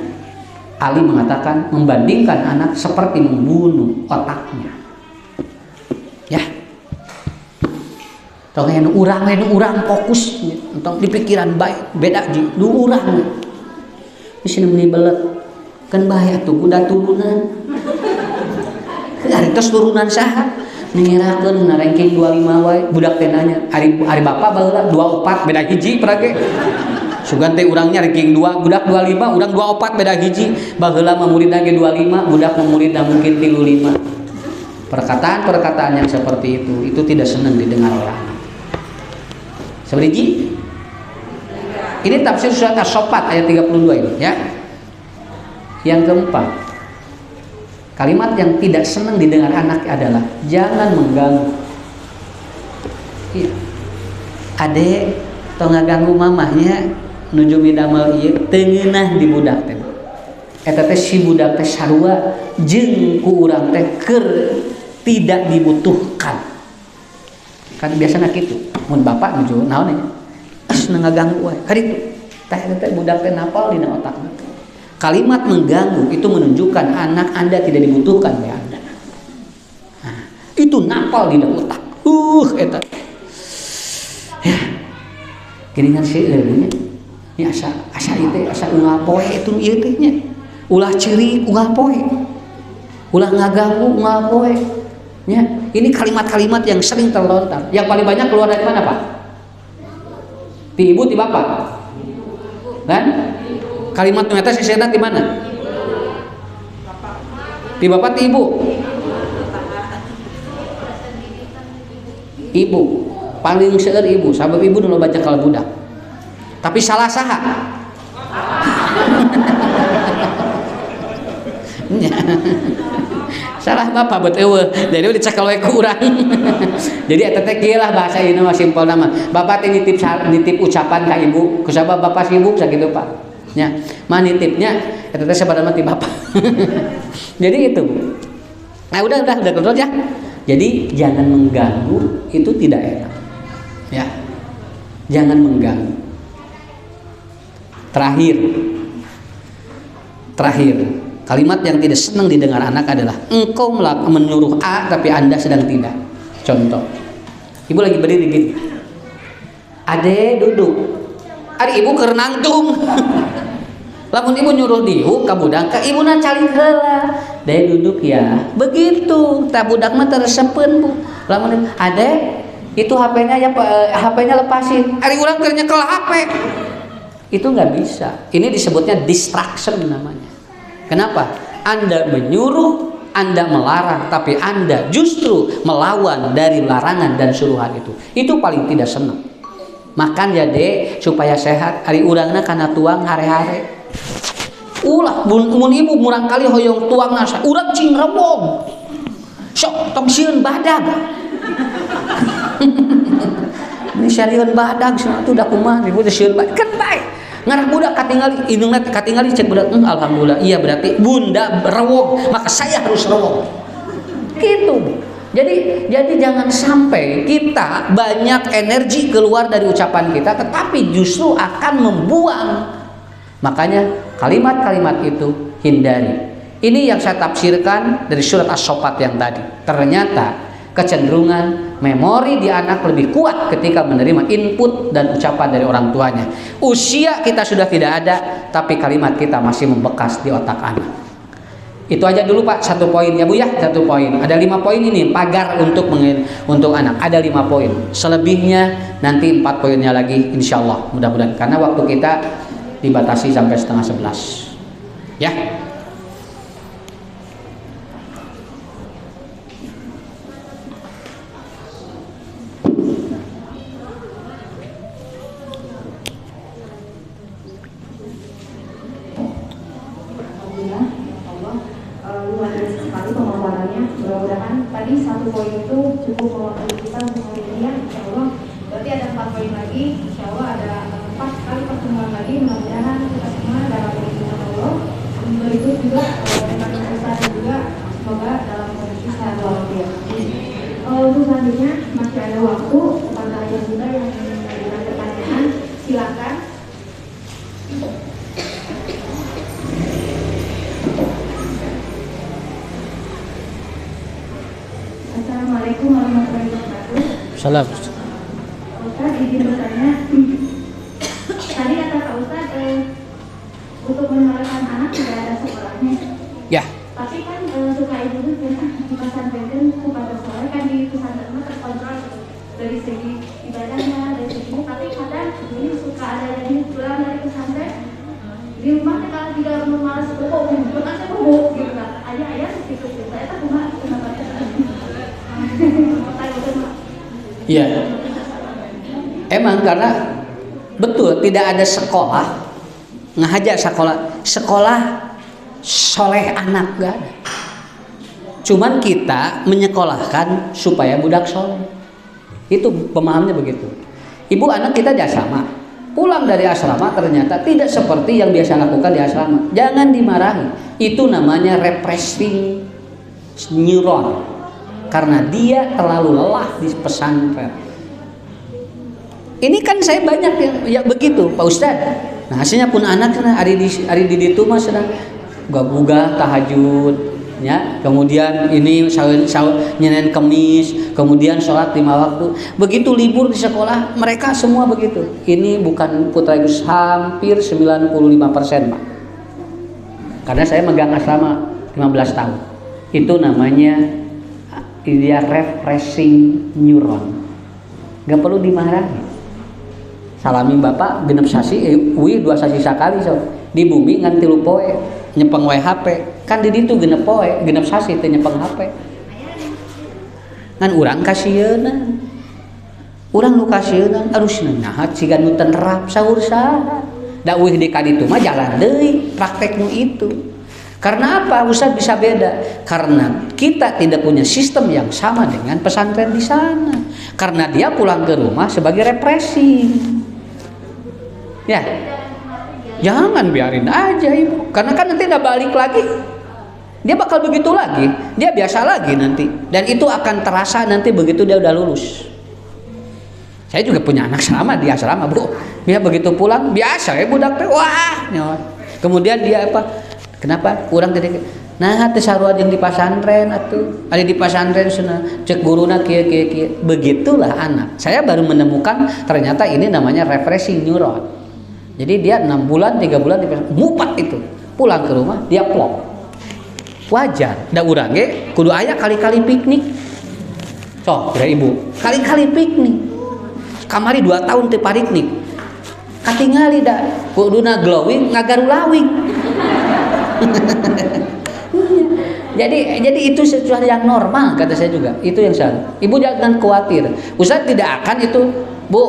Ali mengatakan membandingkan anak seperti membunuh otaknya. Ya. Tong anu urang fokus tong di pikiran baik beda ji nu urang. Geus neumni belet. Kan bae atuh budak turunan. Ari tos turunan saha? Ningirakeun na ranking 25 wae budak teh nanya, ari bapak baheula 24 beda hiji prage. Sugan teh urangnya ranking 2, budak 25, urang 24 beda hiji. Baheula mah muridna ge 25, budak mah muridna mungkin 35. Perkataan-perkataan yang seperti itu tidak senang didengar orang. Sabriji. Ini tafsir surat As-Saffat ayat 32 ini ya. Yang keempat, kalimat yang tidak senang didengar anak adalah jangan mengganggu. Iya. Adek tong ngaganggu mamahnya nuju midamel ieu teu ngeunah di budak teh. Eta teh si budak teh sarua jeung ku urang teh keur tidak dibutuhkan. Kan biasana kitu. Mun bapak nuju naon nya? Asna ngaganggu wae. Kaditu. Tah eta teh budak teh napal dina otakna. Kalimat mengganggu itu menunjukkan anak Anda tidak dibutuhkan oleh Anda. Nah, itu napal di dalam otak. Eta. Ya. Geuningan seueur nya. Ini asa ieu asa unggal poe itu ieu teh nya. Ulah ceurik unggal poe. Ulah ngaganggu unggal poe. Ya, ini kalimat-kalimat yang sering terlontar. Yang paling banyak keluar dari mana, Pak? Ti ibu, ti bapak. Kan? Kalimat nu eta sisena di mana? Di bapak ti ibu. Ibu paling seueur ibu, sabab ibu nu baca kal budak. Tapi salah saha? Salah bapak bet eueuh. Jadi dicekal we ku urang. Jadi eta teh kieu lah bahasa ieu mah simpel nama. Bapak teh nitip ucapan ka ibu, kusabab bapak sibuk sakitu Pak. Ya, mah nitipnya eta teh sabaraha ti bapak. Jadi itu, Bu. Nah, udah terus ya. Jadi jangan mengganggu, itu tidak enak. Ya. Jangan mengganggu. Terakhir, kalimat yang tidak senang didengar anak adalah engkau menyuruh A tapi Anda sedang tidak. Contoh, ibu lagi berdiri gini, Ade duduk. Ari ibu keur nangtung. Lamun ibu nyuruh diuk ka budak, ka ibuna calik heula. Deh duduk ya. Begitu. Tah budak mah teresepeun, Bu. Lamun ade itu HP-nya ya HP-nya lepasin. Ari urang keur nyekel HP. Itu nggak bisa. Ini disebutnya distraction namanya. Kenapa? Anda menyuruh, Anda melarang, tapi Anda justru melawan dari larangan dan suruhan itu. Itu paling tidak senang. Makan ya dek supaya sehat. Ari urangna kana tuang hare-hare. Ulah mun ibu murang kali hoyong tuang nasa urang cing rewong. Sok tong sieun badag. Ini sieun badag cenah atuh da kumaha ibu teh sieun badag kan bae. Ngarah budak katingali indungna katingali cek budak alhamdulillah iya berarti bunda rewong maka saya harus rewong. Gitu. Jadi jangan sampai kita banyak energi keluar dari ucapan kita tetapi justru akan membuang. Makanya kalimat-kalimat itu hindari. Ini yang saya tafsirkan dari surat As-Saffat yang tadi. Ternyata kecenderungan memori di anak lebih kuat ketika menerima input dan ucapan dari orang tuanya. Usia kita sudah tidak ada, tapi kalimat kita masih membekas di otak anak. Itu aja dulu Pak, 1 poin ya Bu ya, 1 poin. Ada 5 poin ini pagar untuk anak. Ada 5 poin. Selebihnya nanti 4 poinnya lagi insya Allah mudah-mudahan. Karena waktu kita dibatasi sampai setengah 11 ya. Luar biasa sekali pemaparannya. Mudah-mudahan tadi 1 poin itu cukup mewakili kita untuk hari ini ya, insya Allah. Berarti ada 4 poin lagi, insya Allah ada 4 kali pertemuan lagi. Mudah-mudahan kita semua dalam lindungan Allah. Berikut juga dengan Ustaz dan juga semoga dalam kondisi sehat walafiat. Untuk selanjutnya masih ada waktu kepada yang juga yang ingin memberikan pertanyaan, silakan. Assalamualaikum warahmatullahi wabarakatuh. Salam. Ustaz izin bertanya. Tadi kata Pak Ustaz untuk menyekolahkan anak tidak ada sekolahnya. Ya. Tapi kan suka ibu tuh biasa di pesantren kan suka bersekolah kan di pesantren mah terkontrol dari segi ibadahnya dari segi tapi kadang ini suka ada yang pulang dari pesantren di rumah kalau tidak malas bobo kan saya bobo gitu kan ayah gitu saya tak cuma kenapa Iya. Emang karena betul tidak ada sekolah ngahaja sekolah soleh anak gak ada. Cuman kita menyekolahkan supaya budak soleh. Itu pemahamnya begitu. Ibu anak kita di asrama, pulang dari asrama ternyata tidak seperti yang biasa lakukan di asrama. Jangan dimarahi. Itu namanya repressing neuron. Karena dia terlalu lelah di pesantren. Ini kan saya banyak yang ya begitu Pak Ustadz. Nah hasilnya pun anak sana hari di itu mas sedang gugah tahajud, ya. Kemudian ini Senin Kemis, kemudian sholat 5 waktu. Begitu libur di sekolah mereka semua begitu. Ini bukan putra ibu hampir 95% Pak. Karena saya megang asrama 15 tahun. Itu namanya dia refreshing neuron. Gak perlu dimarahi. Salami bapak genep sasi, wih 2 sasi sakali so. Di bumi ngan 3 poe nyepeng wae HP. Kan di ditu genep poe, genep sasi teh nyepeng HP. Ngan urang kasieuna. Urang nu kasieuna arus nahat siga nu tenrap saur saha. Da wih di kaditu mah jalan deui praktek nu itu. Karena apa? Ustaz bisa beda. Karena kita tidak punya sistem yang sama dengan pesantren di sana. Karena dia pulang ke rumah sebagai represi. Ya, jangan biarin aja ibu. Karena kan nanti nggak balik lagi. Dia bakal begitu lagi. Dia biasa lagi nanti. Dan itu akan terasa nanti begitu dia udah lulus. Saya juga punya anak sama di asrama bro. Dia begitu pulang biasa ya budak teh wah. Kemudian dia apa? Kenapa? Kurang tadi Nah teu sarua jeung di pasantren atuh. Ari di pasantren cenah cek guruna kieu. Begitulah anak. Saya baru menemukan ternyata ini namanya refreshing neuron. Jadi dia 6 bulan 3 bulan di pasantren, mupat itu. Pulang ke rumah dia plok. Wajar. Da urang ge kudu aya kali-kali piknik. Sok, ya ibu. Kali-kali piknik. Kamari 2 tahun teu pariknik. Katingali da kuduna glowing ngagaru lawing. Jadi itu sesuatu yang normal kata saya juga. Itu yang salah. Ibu jangan khawatir. Ustaz tidak akan itu, Bu,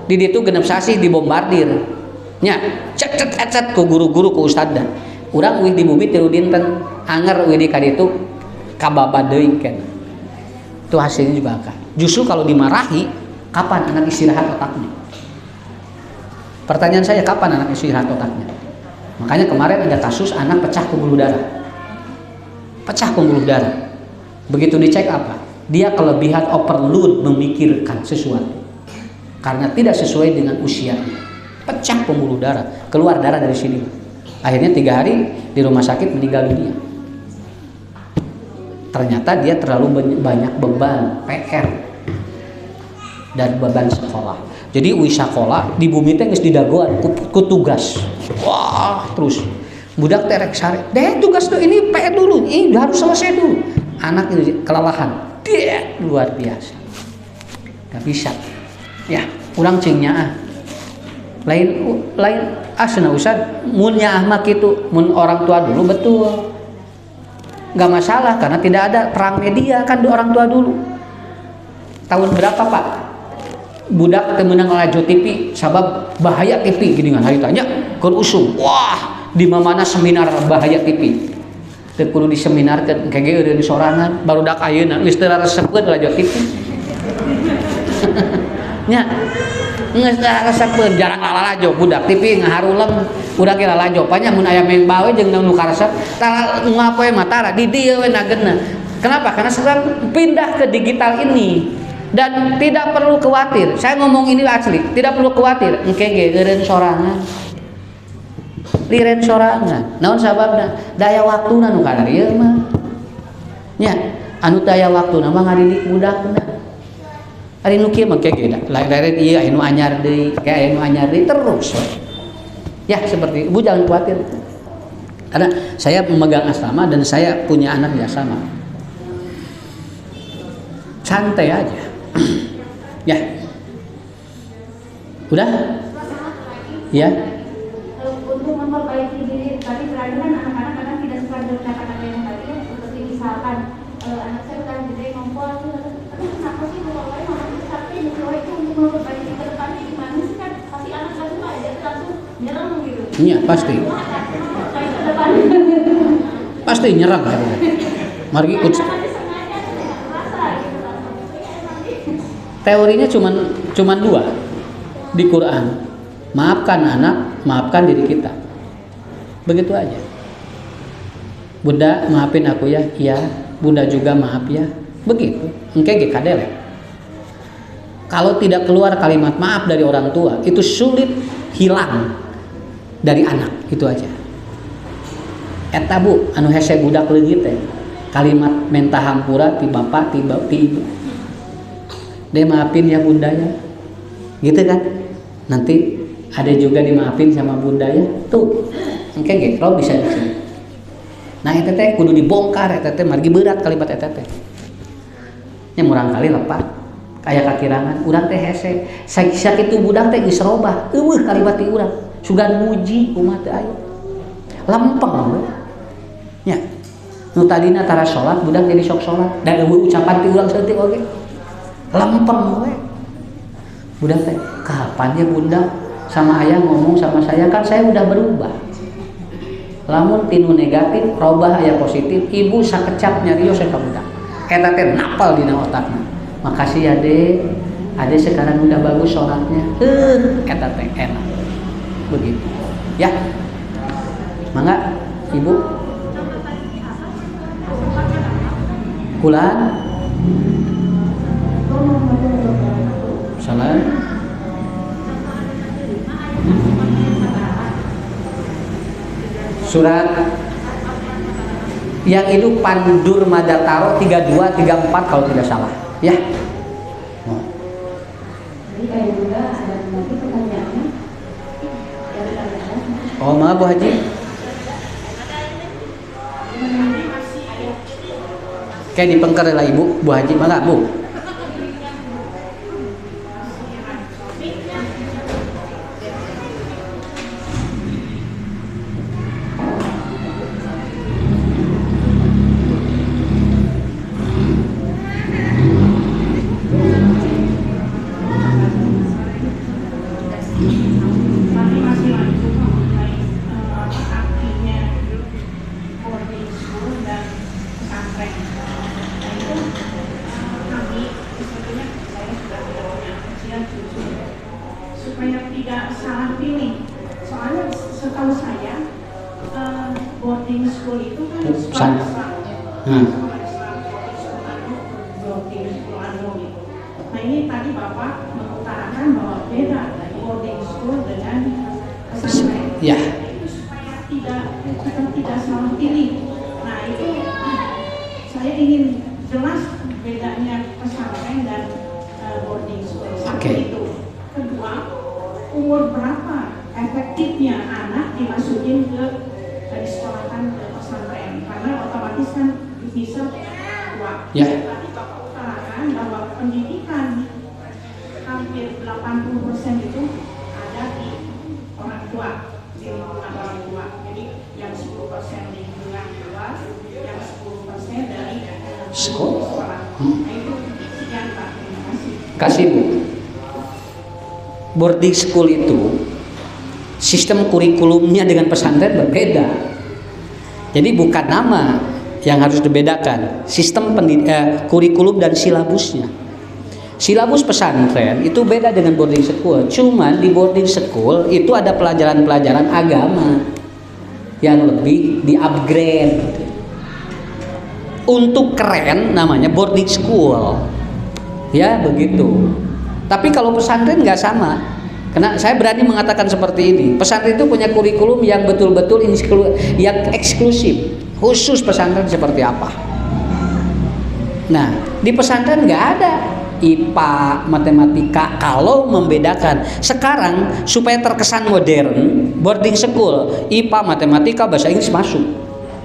di ditu genep sasi dibombardir. Nya, cet ku guru-guru ku ustadzna. Urang euy di bumi tilu dinten anger euy di ka ditu kababa deui kan. Itu hasilnya juga akan. Justru kalau dimarahi, kapan anak istirahat otaknya? Pertanyaan saya, kapan anak istirahat otaknya? Makanya kemarin ada kasus anak pecah pembuluh darah. Pecah pembuluh darah. Begitu dicek apa? Dia kelebihan overload memikirkan sesuatu. Karena tidak sesuai dengan usianya. Pecah pembuluh darah, keluar darah dari sini. Akhirnya 3 hari di rumah sakit meninggal dunia. Ternyata dia terlalu banyak beban PR dan beban sekolah. Jadi sekolah di bumi teh geus didagoan ku tugas. Wah, terus budak terek sare. Deh tugas tuh ini PR dulu, ini harus selesai dulu. Anak itu kelelahan. Dia luar biasa. Gak bisa. Ya, urang cingnya ah. Lain asna Ustaz, mun nyaah mah kitu, mun orang tua dulu betul. Gak masalah karena tidak ada perang media kan di orang tua dulu. Tahun berapa Pak? Budak temenang lajo TV sabab bahaya TV gini kan hari tanya kun usum. Wah, di mana seminar bahaya TV. Teu kudu diseminarkeun kage eureun sorangan barudak ayeuna geus teu resepkeun lajo TV. Nya geus resepkeun jarang lalajo budak TV ngaharulem udah ge lalajo panya mun aya meng bae jeung nu karesep tara ngapoe mah tara di dieu we nageuna. Kenapa? Karena sekarang pindah ke digital ini. Dan tidak perlu khawatir. Saya ngomong ini asli, tidak perlu khawatir. Engke ge eureun sorangan. Liren sorangan. Naon sababna? Daya waktuna nu kana ieu mah. Nya, anu daya waktuna mah ngadidik budakna. Ari nu kieu mah kege da. Lain ieu anu anyar deui, kae anu anyar deui terus. Ya, seperti Ibu jangan khawatir. Karena saya memegang asrama dan saya punya anak di asrama. Santai aja. Ya. Udah? Ya. Untuk memperbaiki diri tadi terakhir kan anak-anak kadang tidak suka dengan kata-kata yang tadi ya, seperti misalkan anak saya udah gede ngompol, tapi kenapa sih kalau mama tapi mencoba itu untuk memperbaiki ke depannya gimana sih kan pasti anak saya suka aja langsung nyerang gitu. Iya pasti. Pasti nyerang kan. Mari ikut. Teorinya cuman 2 di Quran. Maafkan anak, maafkan diri kita. Begitu aja. Bunda maafin aku ya, iya. Bunda juga maaf ya. Begitu. Engke ge kadele. Kalau tidak keluar kalimat maaf dari orang tua, itu sulit hilang dari anak, itu aja. Eta Bu, anu hese budak leungit teh. Kalimat menta hampura ti bapak ti ibu. Dia maafin ya bunda ya. Gitu kan? Nanti ada juga dimaafin sama bunda ya. Tuh. Engke ge lo bisa di sini. Nah, eta teh kudu dibongkar, eta teh margi berat kalimat eta teh. Nya murang kali lepat. Aya kakirangan, urang teh hese. Sakitu budak teh geus robah. Eueuh kalimat ti urang. Sugan muji umat teh aya. Lempeng we. Nya. Nu tadina tara salat budak jadi sok salat. Da eueuh ucapan ti urang saeutik oge. Lempeng we. Budak teh, kapan ya bunda sama ayah ngomong sama saya kan saya udah berubah. Lamun tinu negatif, robah aya positif, ibu sakecap nyarios ka budak. Eta teh napal dina otakna. Makasih ya Dek. Ade sekarang udah bagus sholatnya. Eta teh enak. Begitu. Ya. Mangga Ibu. Kulan. Salam. Surat Yang itu Pandur Madataro 32 34 kalau tidak salah. Ya. Jadi kayak juga ada nanti pertanyaannya dari Anda. Oh, maaf Bu Haji. Kayak dipengker lah Ibu, Bu Haji, mana Bu? Supaya tidak salah pilih. Soalnya setahu saya boarding school itu kan sekolah Islam, sekolah Islam, boarding school anu gitu. Nah ini tadi Bapak mengutarakan bahwa beda dari boarding school dengan pesantren. Ya. Itu supaya kita tidak salah pilih. Nah itu saya ingin jelas bedanya pesantren dan boarding school. Satu itu. Kedua, umur berapa efektifnya anak dimasukin ke sekolahan ke pesantren? Karena otomatis kan bisa tua. Ya. Tadi Bapak utarakan bahwa pendidikan hampir 80% itu ada di orang tua, di lingkungan orang tua. Jadi yang 10% lingkungan luar, yang 10% dari sekolah. Nah itu sekian Pak, terima kasih. Kasih Bu. Boarding school itu sistem kurikulumnya dengan pesantren berbeda. Jadi bukan nama yang harus dibedakan, sistem kurikulum dan silabusnya. Silabus pesantren itu beda dengan boarding school. Cuman di boarding school itu ada pelajaran-pelajaran agama yang lebih di-upgrade. Untuk keren namanya boarding school. Ya begitu. Tapi kalau pesantren nggak sama, karena saya berani mengatakan seperti ini. Pesantren itu punya kurikulum yang betul-betul yang eksklusif, khusus pesantren seperti apa. Nah, di pesantren nggak ada IPA, matematika. Kalau membedakan sekarang supaya terkesan modern, boarding school, IPA, matematika, bahasa Inggris masuk.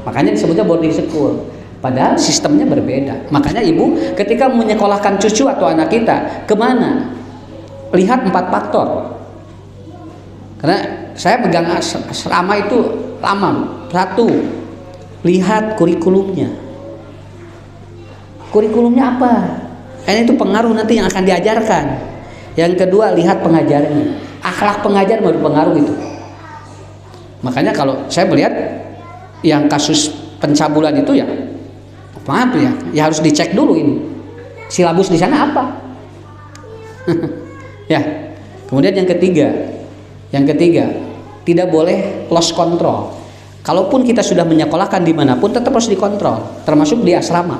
Makanya disebutnya boarding school. Padahal sistemnya berbeda. Makanya ibu ketika menyekolahkan cucu atau anak kita kemana? Lihat 4 faktor. Karena saya pegang asrama itu lama. 1, lihat kurikulumnya. Kurikulumnya apa? Karena itu pengaruh nanti yang akan diajarkan. Yang kedua, lihat pengajarnya. Akhlak pengajar berpengaruh itu. Makanya kalau saya melihat yang kasus pencabulan itu ya, maaf ya harus dicek dulu ini silabus di sana apa. Ya. Kemudian yang ketiga tidak boleh lost control. Kalaupun kita sudah menyekolahkan dimanapun tetap harus dikontrol, termasuk di asrama.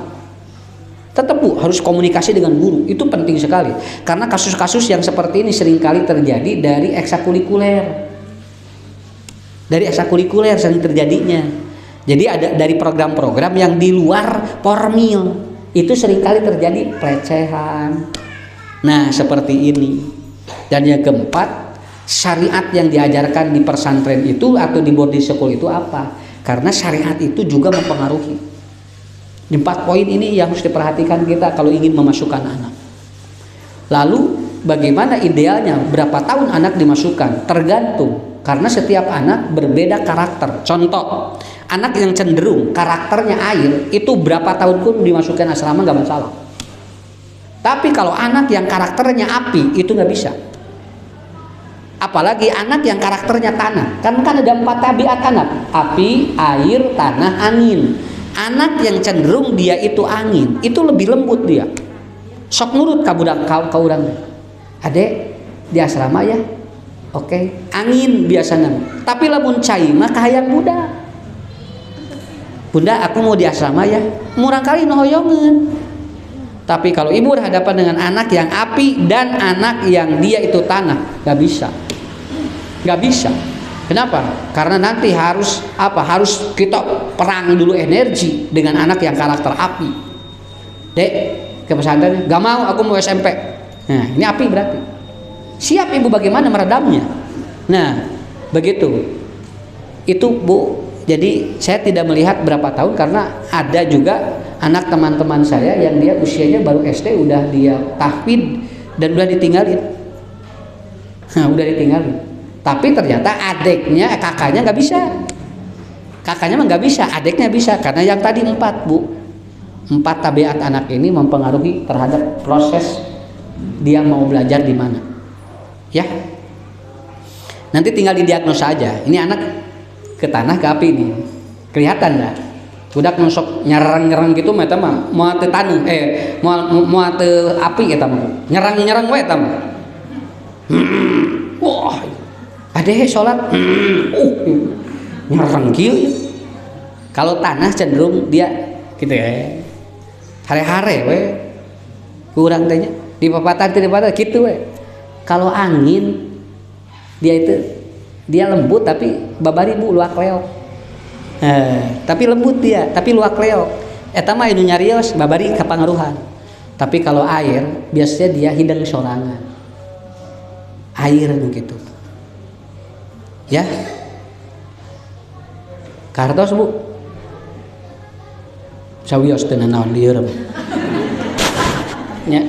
Tetap Bu harus komunikasi dengan guru, itu penting sekali. Karena kasus-kasus yang seperti ini seringkali terjadi dari ekstrakurikuler. Dari ekstrakurikuler sering terjadinya. Jadi ada dari program-program yang di luar formil, itu seringkali terjadi pelecehan. Nah seperti ini. Dan yang keempat, syariat yang diajarkan di pesantren itu atau di boarding school itu apa? Karena syariat itu juga mempengaruhi. Di 4 poin ini yang harus diperhatikan kita kalau ingin memasukkan anak. Lalu bagaimana idealnya berapa tahun anak dimasukkan? Tergantung. Karena setiap anak berbeda karakter. Contoh, anak yang cenderung karakternya air itu berapa tahun pun dimasukkan asrama nggak masalah. Tapi kalau anak yang karakternya api itu nggak bisa. Apalagi anak yang karakternya tanah. Kan ada 4 tabiat anak: api, air, tanah, angin. Anak yang cenderung dia itu angin itu lebih lembut dia. Sok nurut ka budak ka urang. Adek di asrama ya. Oke, angin biasanya. Tapi lamun cai mah kahayang budak. Bunda, aku mau di asrama ya. Murang kali nohoyongeun. Tapi kalau ibu berhadapan dengan anak yang api dan anak yang dia itu tanah, nggak bisa. Kenapa? Karena nanti harus apa? Harus kita perang dulu energi dengan anak yang karakter api. Dek, ke pesantren, gak mau, aku mau SMP. Nah, ini api berarti. Siap ibu bagaimana meredamnya? Nah, begitu. Itu Bu. Jadi saya tidak melihat berapa tahun karena ada juga anak teman-teman saya yang dia usianya baru SD udah dia tahfidz dan udah ditinggalin. Nah, udah ditinggalin. Tapi ternyata adiknya, kakaknya nggak bisa. Kakaknya mah nggak bisa, adiknya bisa karena yang tadi 4 Bu. 4 tabiat anak ini mempengaruhi terhadap proses dia mau belajar di mana. Ya. Nanti tinggal didiagnosa aja. Ini anak ke tanah ke api nih. Kelihatan dah. Udah nusuk nyerang-nyerang gitu mah eta mah moal teu taneuh moal teu api eta mah. Nyerang-nyerang we eta mah. Wah. Ade salat. Nyerang kieu. Kalau tanah cenderung dia gitu ya. Hare-hare we. Kurang tanya di papatan gitu we. Kalau angin dia lembut tapi babari Bu luak leok. Tapi lembut dia, tapi luak leok. Eta mah anu nyarios babari kapangaruhan. Tapi kalau air biasanya dia hidang sorangan. Air nu kitu. Ya. Kartos Bu. Sawios teu naon lieur. Nya.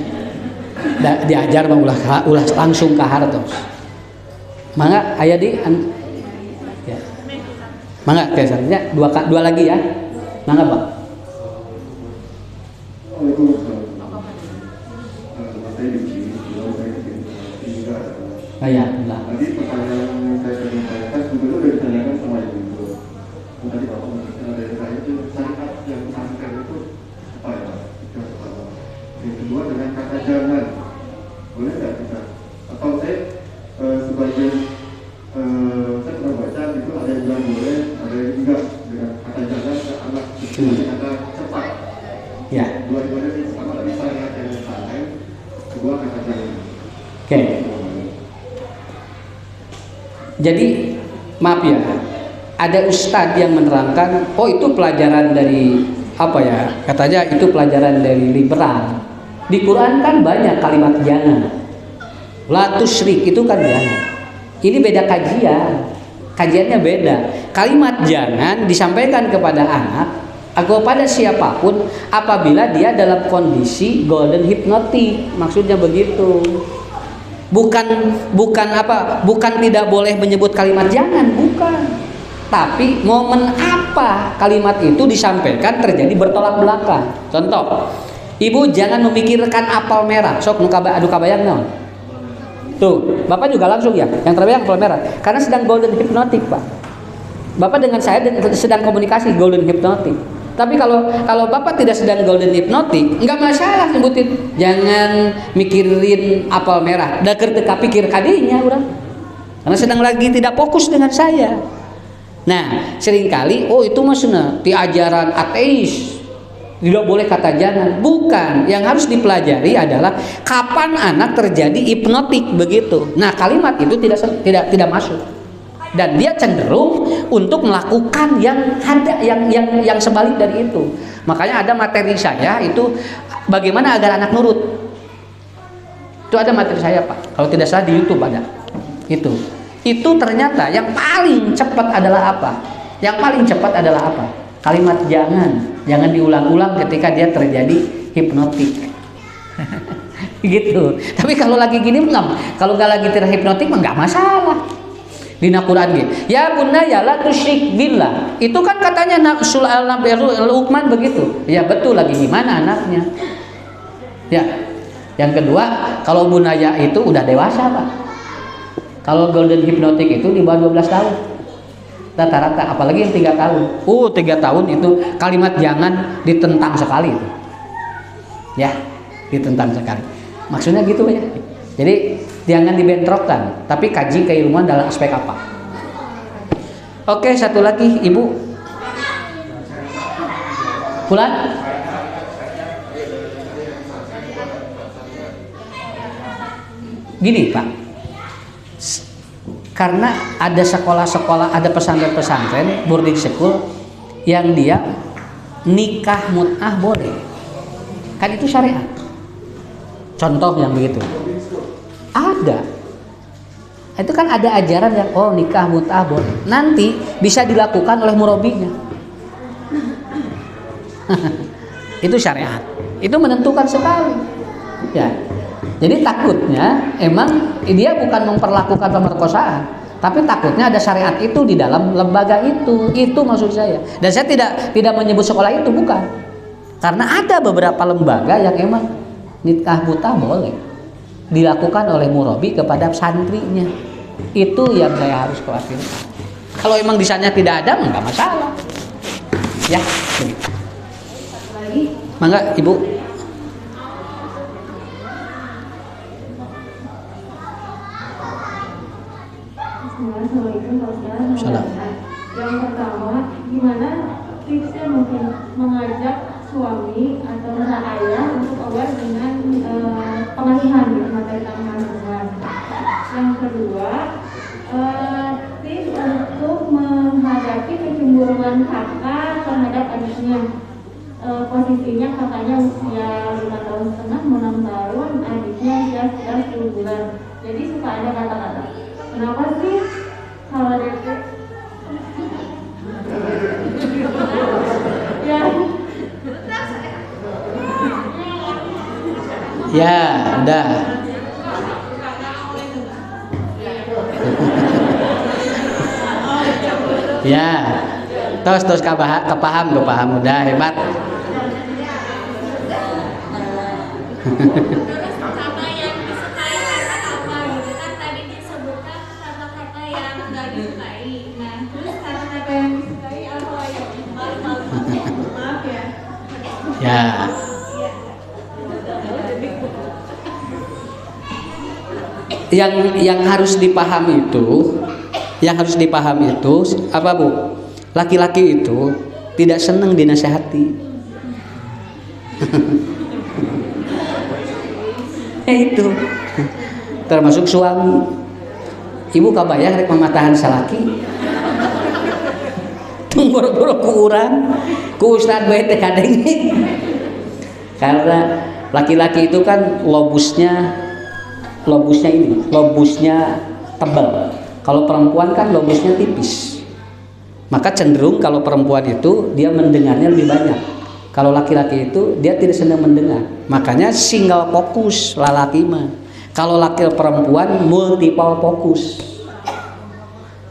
Diajar mah ulah langsung ka hartos. Mangga aya di ya. Mangga biasanya dua lagi ya. Mangga Pak. Ayah, lah. Tadi pertanyaan saya tanyakan sebetulnya sudah ditanyakan sama Ibu itu. Tadi Bapak menjelaskan dari saya itu syariat yang pesantren itu apa ya? Itu pertama. Yang kedua dengan kata jangan, boleh nggak kita? Atau saya sebagian saya pernah baca itu ada yang bilang boleh, ada yang enggak dengan kata jangan ke anak itu kata cepat. Ya. Dua-duanya sih sama tadi syariat yang pesantren, kedua kata jangan. Oke. Jadi maaf ya, ada ustadz yang menerangkan, oh itu pelajaran dari apa ya? Katanya itu pelajaran dari liberal. Di Quran kan banyak kalimat jangan. La tusyrik itu kan jangan. Ini beda kajian. Kajiannya beda. Kalimat jangan disampaikan kepada anak atau pada siapapun apabila dia dalam kondisi golden hypnotic. Maksudnya begitu. Bukan tidak boleh menyebut kalimat jangan, bukan. Tapi momen apa kalimat itu disampaikan terjadi bertolak belakang. Contoh, Ibu jangan memikirkan apel merah. Sok adu kabayang naon. Tuh, Bapak juga langsung ya, yang terbayang apel merah. Karena sedang golden hypnotic, Pak. Bapak dengan saya sedang komunikasi golden hypnotic. Tapi kalau Bapak tidak sedang golden hypnotic, enggak masalah sebutin. Jangan mikirin apel merah. Da keur teu kapikir kadinya urang. Karena sedang lagi tidak fokus dengan saya. Nah, seringkali itu maksudnya ti ajaran ateis. Tidak boleh kata jangan. Bukan, yang harus dipelajari adalah kapan anak terjadi hipnotik begitu. Nah, kalimat itu tidak masuk. Dan dia cenderung untuk melakukan yang ada yang sebalik dari itu. Makanya ada materi saya itu bagaimana agar anak nurut. Itu ada materi saya Pak. Kalau tidak salah di YouTube ada. Itu ternyata yang paling cepat adalah apa? Yang paling cepat adalah apa? Kalimat jangan diulang-ulang ketika dia terjadi hipnotik. Gitu. Tapi kalau lagi gini kalau nggak lagi terhipnotik mah nggak masalah. Dina Quran gitu. Ya bunaya la tusyrik billah. Itu kan katanya Nabi Luqman begitu. Ya betul, lagi gimana anaknya? Ya. Yang kedua, kalau bunaya itu udah dewasa, Pak. Kalau golden hypnotic itu di bawah 12 tahun. Rata-rata, apalagi yang 3 tahun. 3 tahun itu kalimat jangan ditentang sekali itu. Ya, ditentang sekali. Maksudnya gitu ya. Jadi jangan dibentrokkan, tapi kaji keilmuan dalam aspek apa. Oke, satu lagi Ibu. Bulan? Gini Pak, Karena ada sekolah-sekolah, ada pesantren-pesantren, boarding school yang dia nikah mut'ah boleh. Kan itu syariat. Contoh yang begitu. Ada. Itu kan ada ajaran yang nikah mut'ah boleh. Nanti bisa dilakukan oleh murabinya. Itu syariat. Itu menentukan sekali. Ya. Jadi takutnya emang dia bukan memperlakukan pemerkosaan, tapi takutnya ada syariat itu di dalam lembaga itu. Itu maksud saya. Dan saya tidak menyebut sekolah itu, bukan. Karena ada beberapa lembaga yang emang nikah mut'ah boleh dilakukan oleh murabi kepada santrinya. Itu yang saya harus khawatirkan. Kalau emang di sana tidak ada, enggak masalah. Ya. Mangga Ibu. Assalamualaikum warahmatullahi Salam. wabarakatuh. Yang pertama, gimana tipsnya mungkin mengajak suami atau ayah untuk aware dengan pengalihan gitu, materi tambahan. Yang kedua, tips untuk menghadapi kecemburuan kakak terhadap adiknya. Posisinya kakaknya usia 5,5 tahun, mau 6 tahun, adiknya usia sekitar 10 bulan. Jadi suka ada kata-kata, kenapa sih kalau DP Ya, udah. Ya. Terus kepaham udah hebat. Terus kata yang disukai karena apa gitu kan, tadi disebutkan kata-kata yang nggak disukai. Nah, terus kata-kata yang disukai apa ya? Maaf ya. Ya. Yang harus dipahami itu apa, Bu? Laki-laki itu tidak senang dinasehati. Itu termasuk suami. Ibu kabayang rek mematahan salaki. Boro-boro ku urang, ku ustad bae teh kadeng. Karena laki-laki itu kan lobusnya tebal. Kalau perempuan kan lobusnya tipis. Maka cenderung kalau perempuan itu dia mendengarnya lebih banyak. Kalau laki-laki itu dia tidak senang mendengar. Makanya single fokus lalaki mah. Kalau laki perempuan multiple fokus.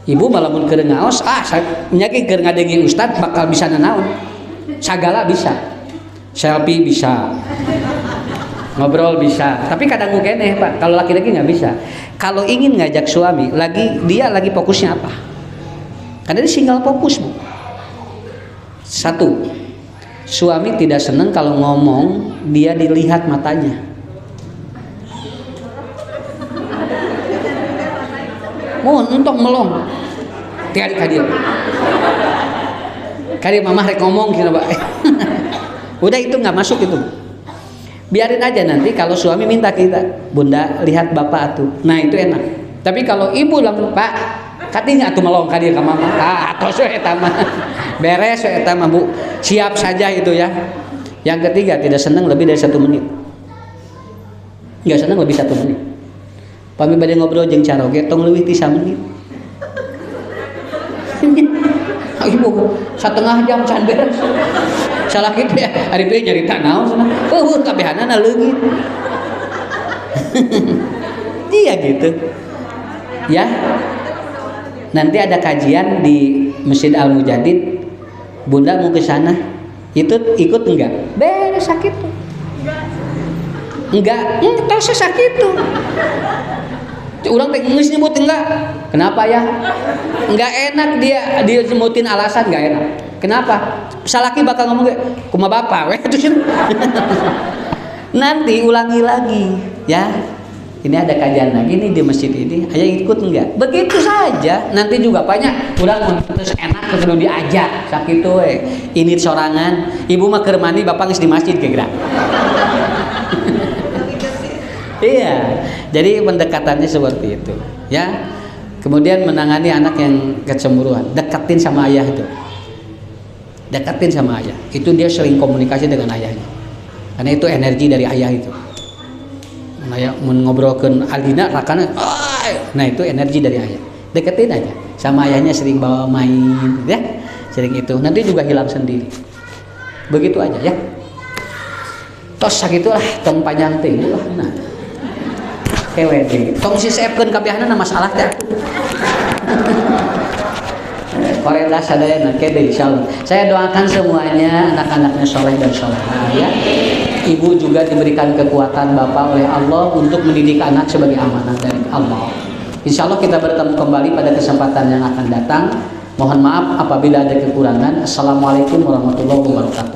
Ibu malamun keur ngaos, nyaki keur ngadengi ustad bakal bisa nanaon. Sagala bisa. Selfie bisa. Ngobrol bisa. Tapi kadang keneh, Pak. Kalau laki-laki nggak bisa. Kalau ingin ngajak suami, dia lagi fokusnya apa? Karena dia single fokus, Bu. Satu, suami tidak senang kalau ngomong dia dilihat matanya. Mohon untuk melong. Tiap kadir. Kadir mamah rek ngomong gitu, Pak. Udah itu nggak masuk itu. Biarin aja nanti kalau suami minta kita, Bunda lihat bapak atuh. Nah itu enak. Tapi kalau ibu langsung, Pak, katinya atuh melong kadir ka mama. Atos we eta mah. Beres we eta mah, Bu. Siap saja itu ya. Yang ketiga, tidak senang lebih dari 1 menit. Enggak senang lebih 1 menit. Pami bade ngobrol jeung caroge tong leuwih ti 1 menit. Ibu 1/2 jam can beres. Salah gitu ya, hari itu nyarita naon sana. Kabehanana leungit. Iya gitu. Ya. Nanti ada kajian di Masjid Al Mujadid. Bunda mau ke sana. Itu ikut enggak? Beres sakit tuh. Enggak, tos sakit tuh. Urang teh geus nyebut enggak. Kenapa ya? Enggak enak dia nyebutin alasan enggak enak. Kenapa? Salaki bakal ngomong kumaha bapak we terus. Nanti ulangi lagi, ya. Ini ada kajian lagi nih di masjid ini. Ayah ikut enggak? Begitu saja. Nanti juga banyak urang terus enak kudu diajak sakitu we. Ini sorangan, ibu mah keur mandi, bapak geus di masjid kira-kira. Iya, jadi pendekatannya seperti itu, ya. Kemudian menangani anak yang kecemburuan, deketin sama ayah itu. Deketin sama ayah. Itu dia sering komunikasi dengan ayahnya. Karena itu energi dari ayah itu. Ayah mengobrolkan Aldina rakana, nah itu energi dari ayah. Deketin aja. Sama ayahnya sering bawa main, ya. Sering itu. Nanti juga hilang sendiri. Begitu aja ya. Tos sakitulah tong panjang teh lah nah. KWD. Tong sisepkeun kabehna masalah teh. Koreda sadayana kede insyaallah. Saya doakan semuanya anak-anaknya soleh dan solehah ya. Ibu juga diberikan kekuatan Bapak oleh Allah untuk mendidik anak sebagai amanah dari Allah. Insyaallah kita bertemu kembali pada kesempatan yang akan datang. Mohon maaf apabila ada kekurangan. Assalamualaikum warahmatullahi wabarakatuh.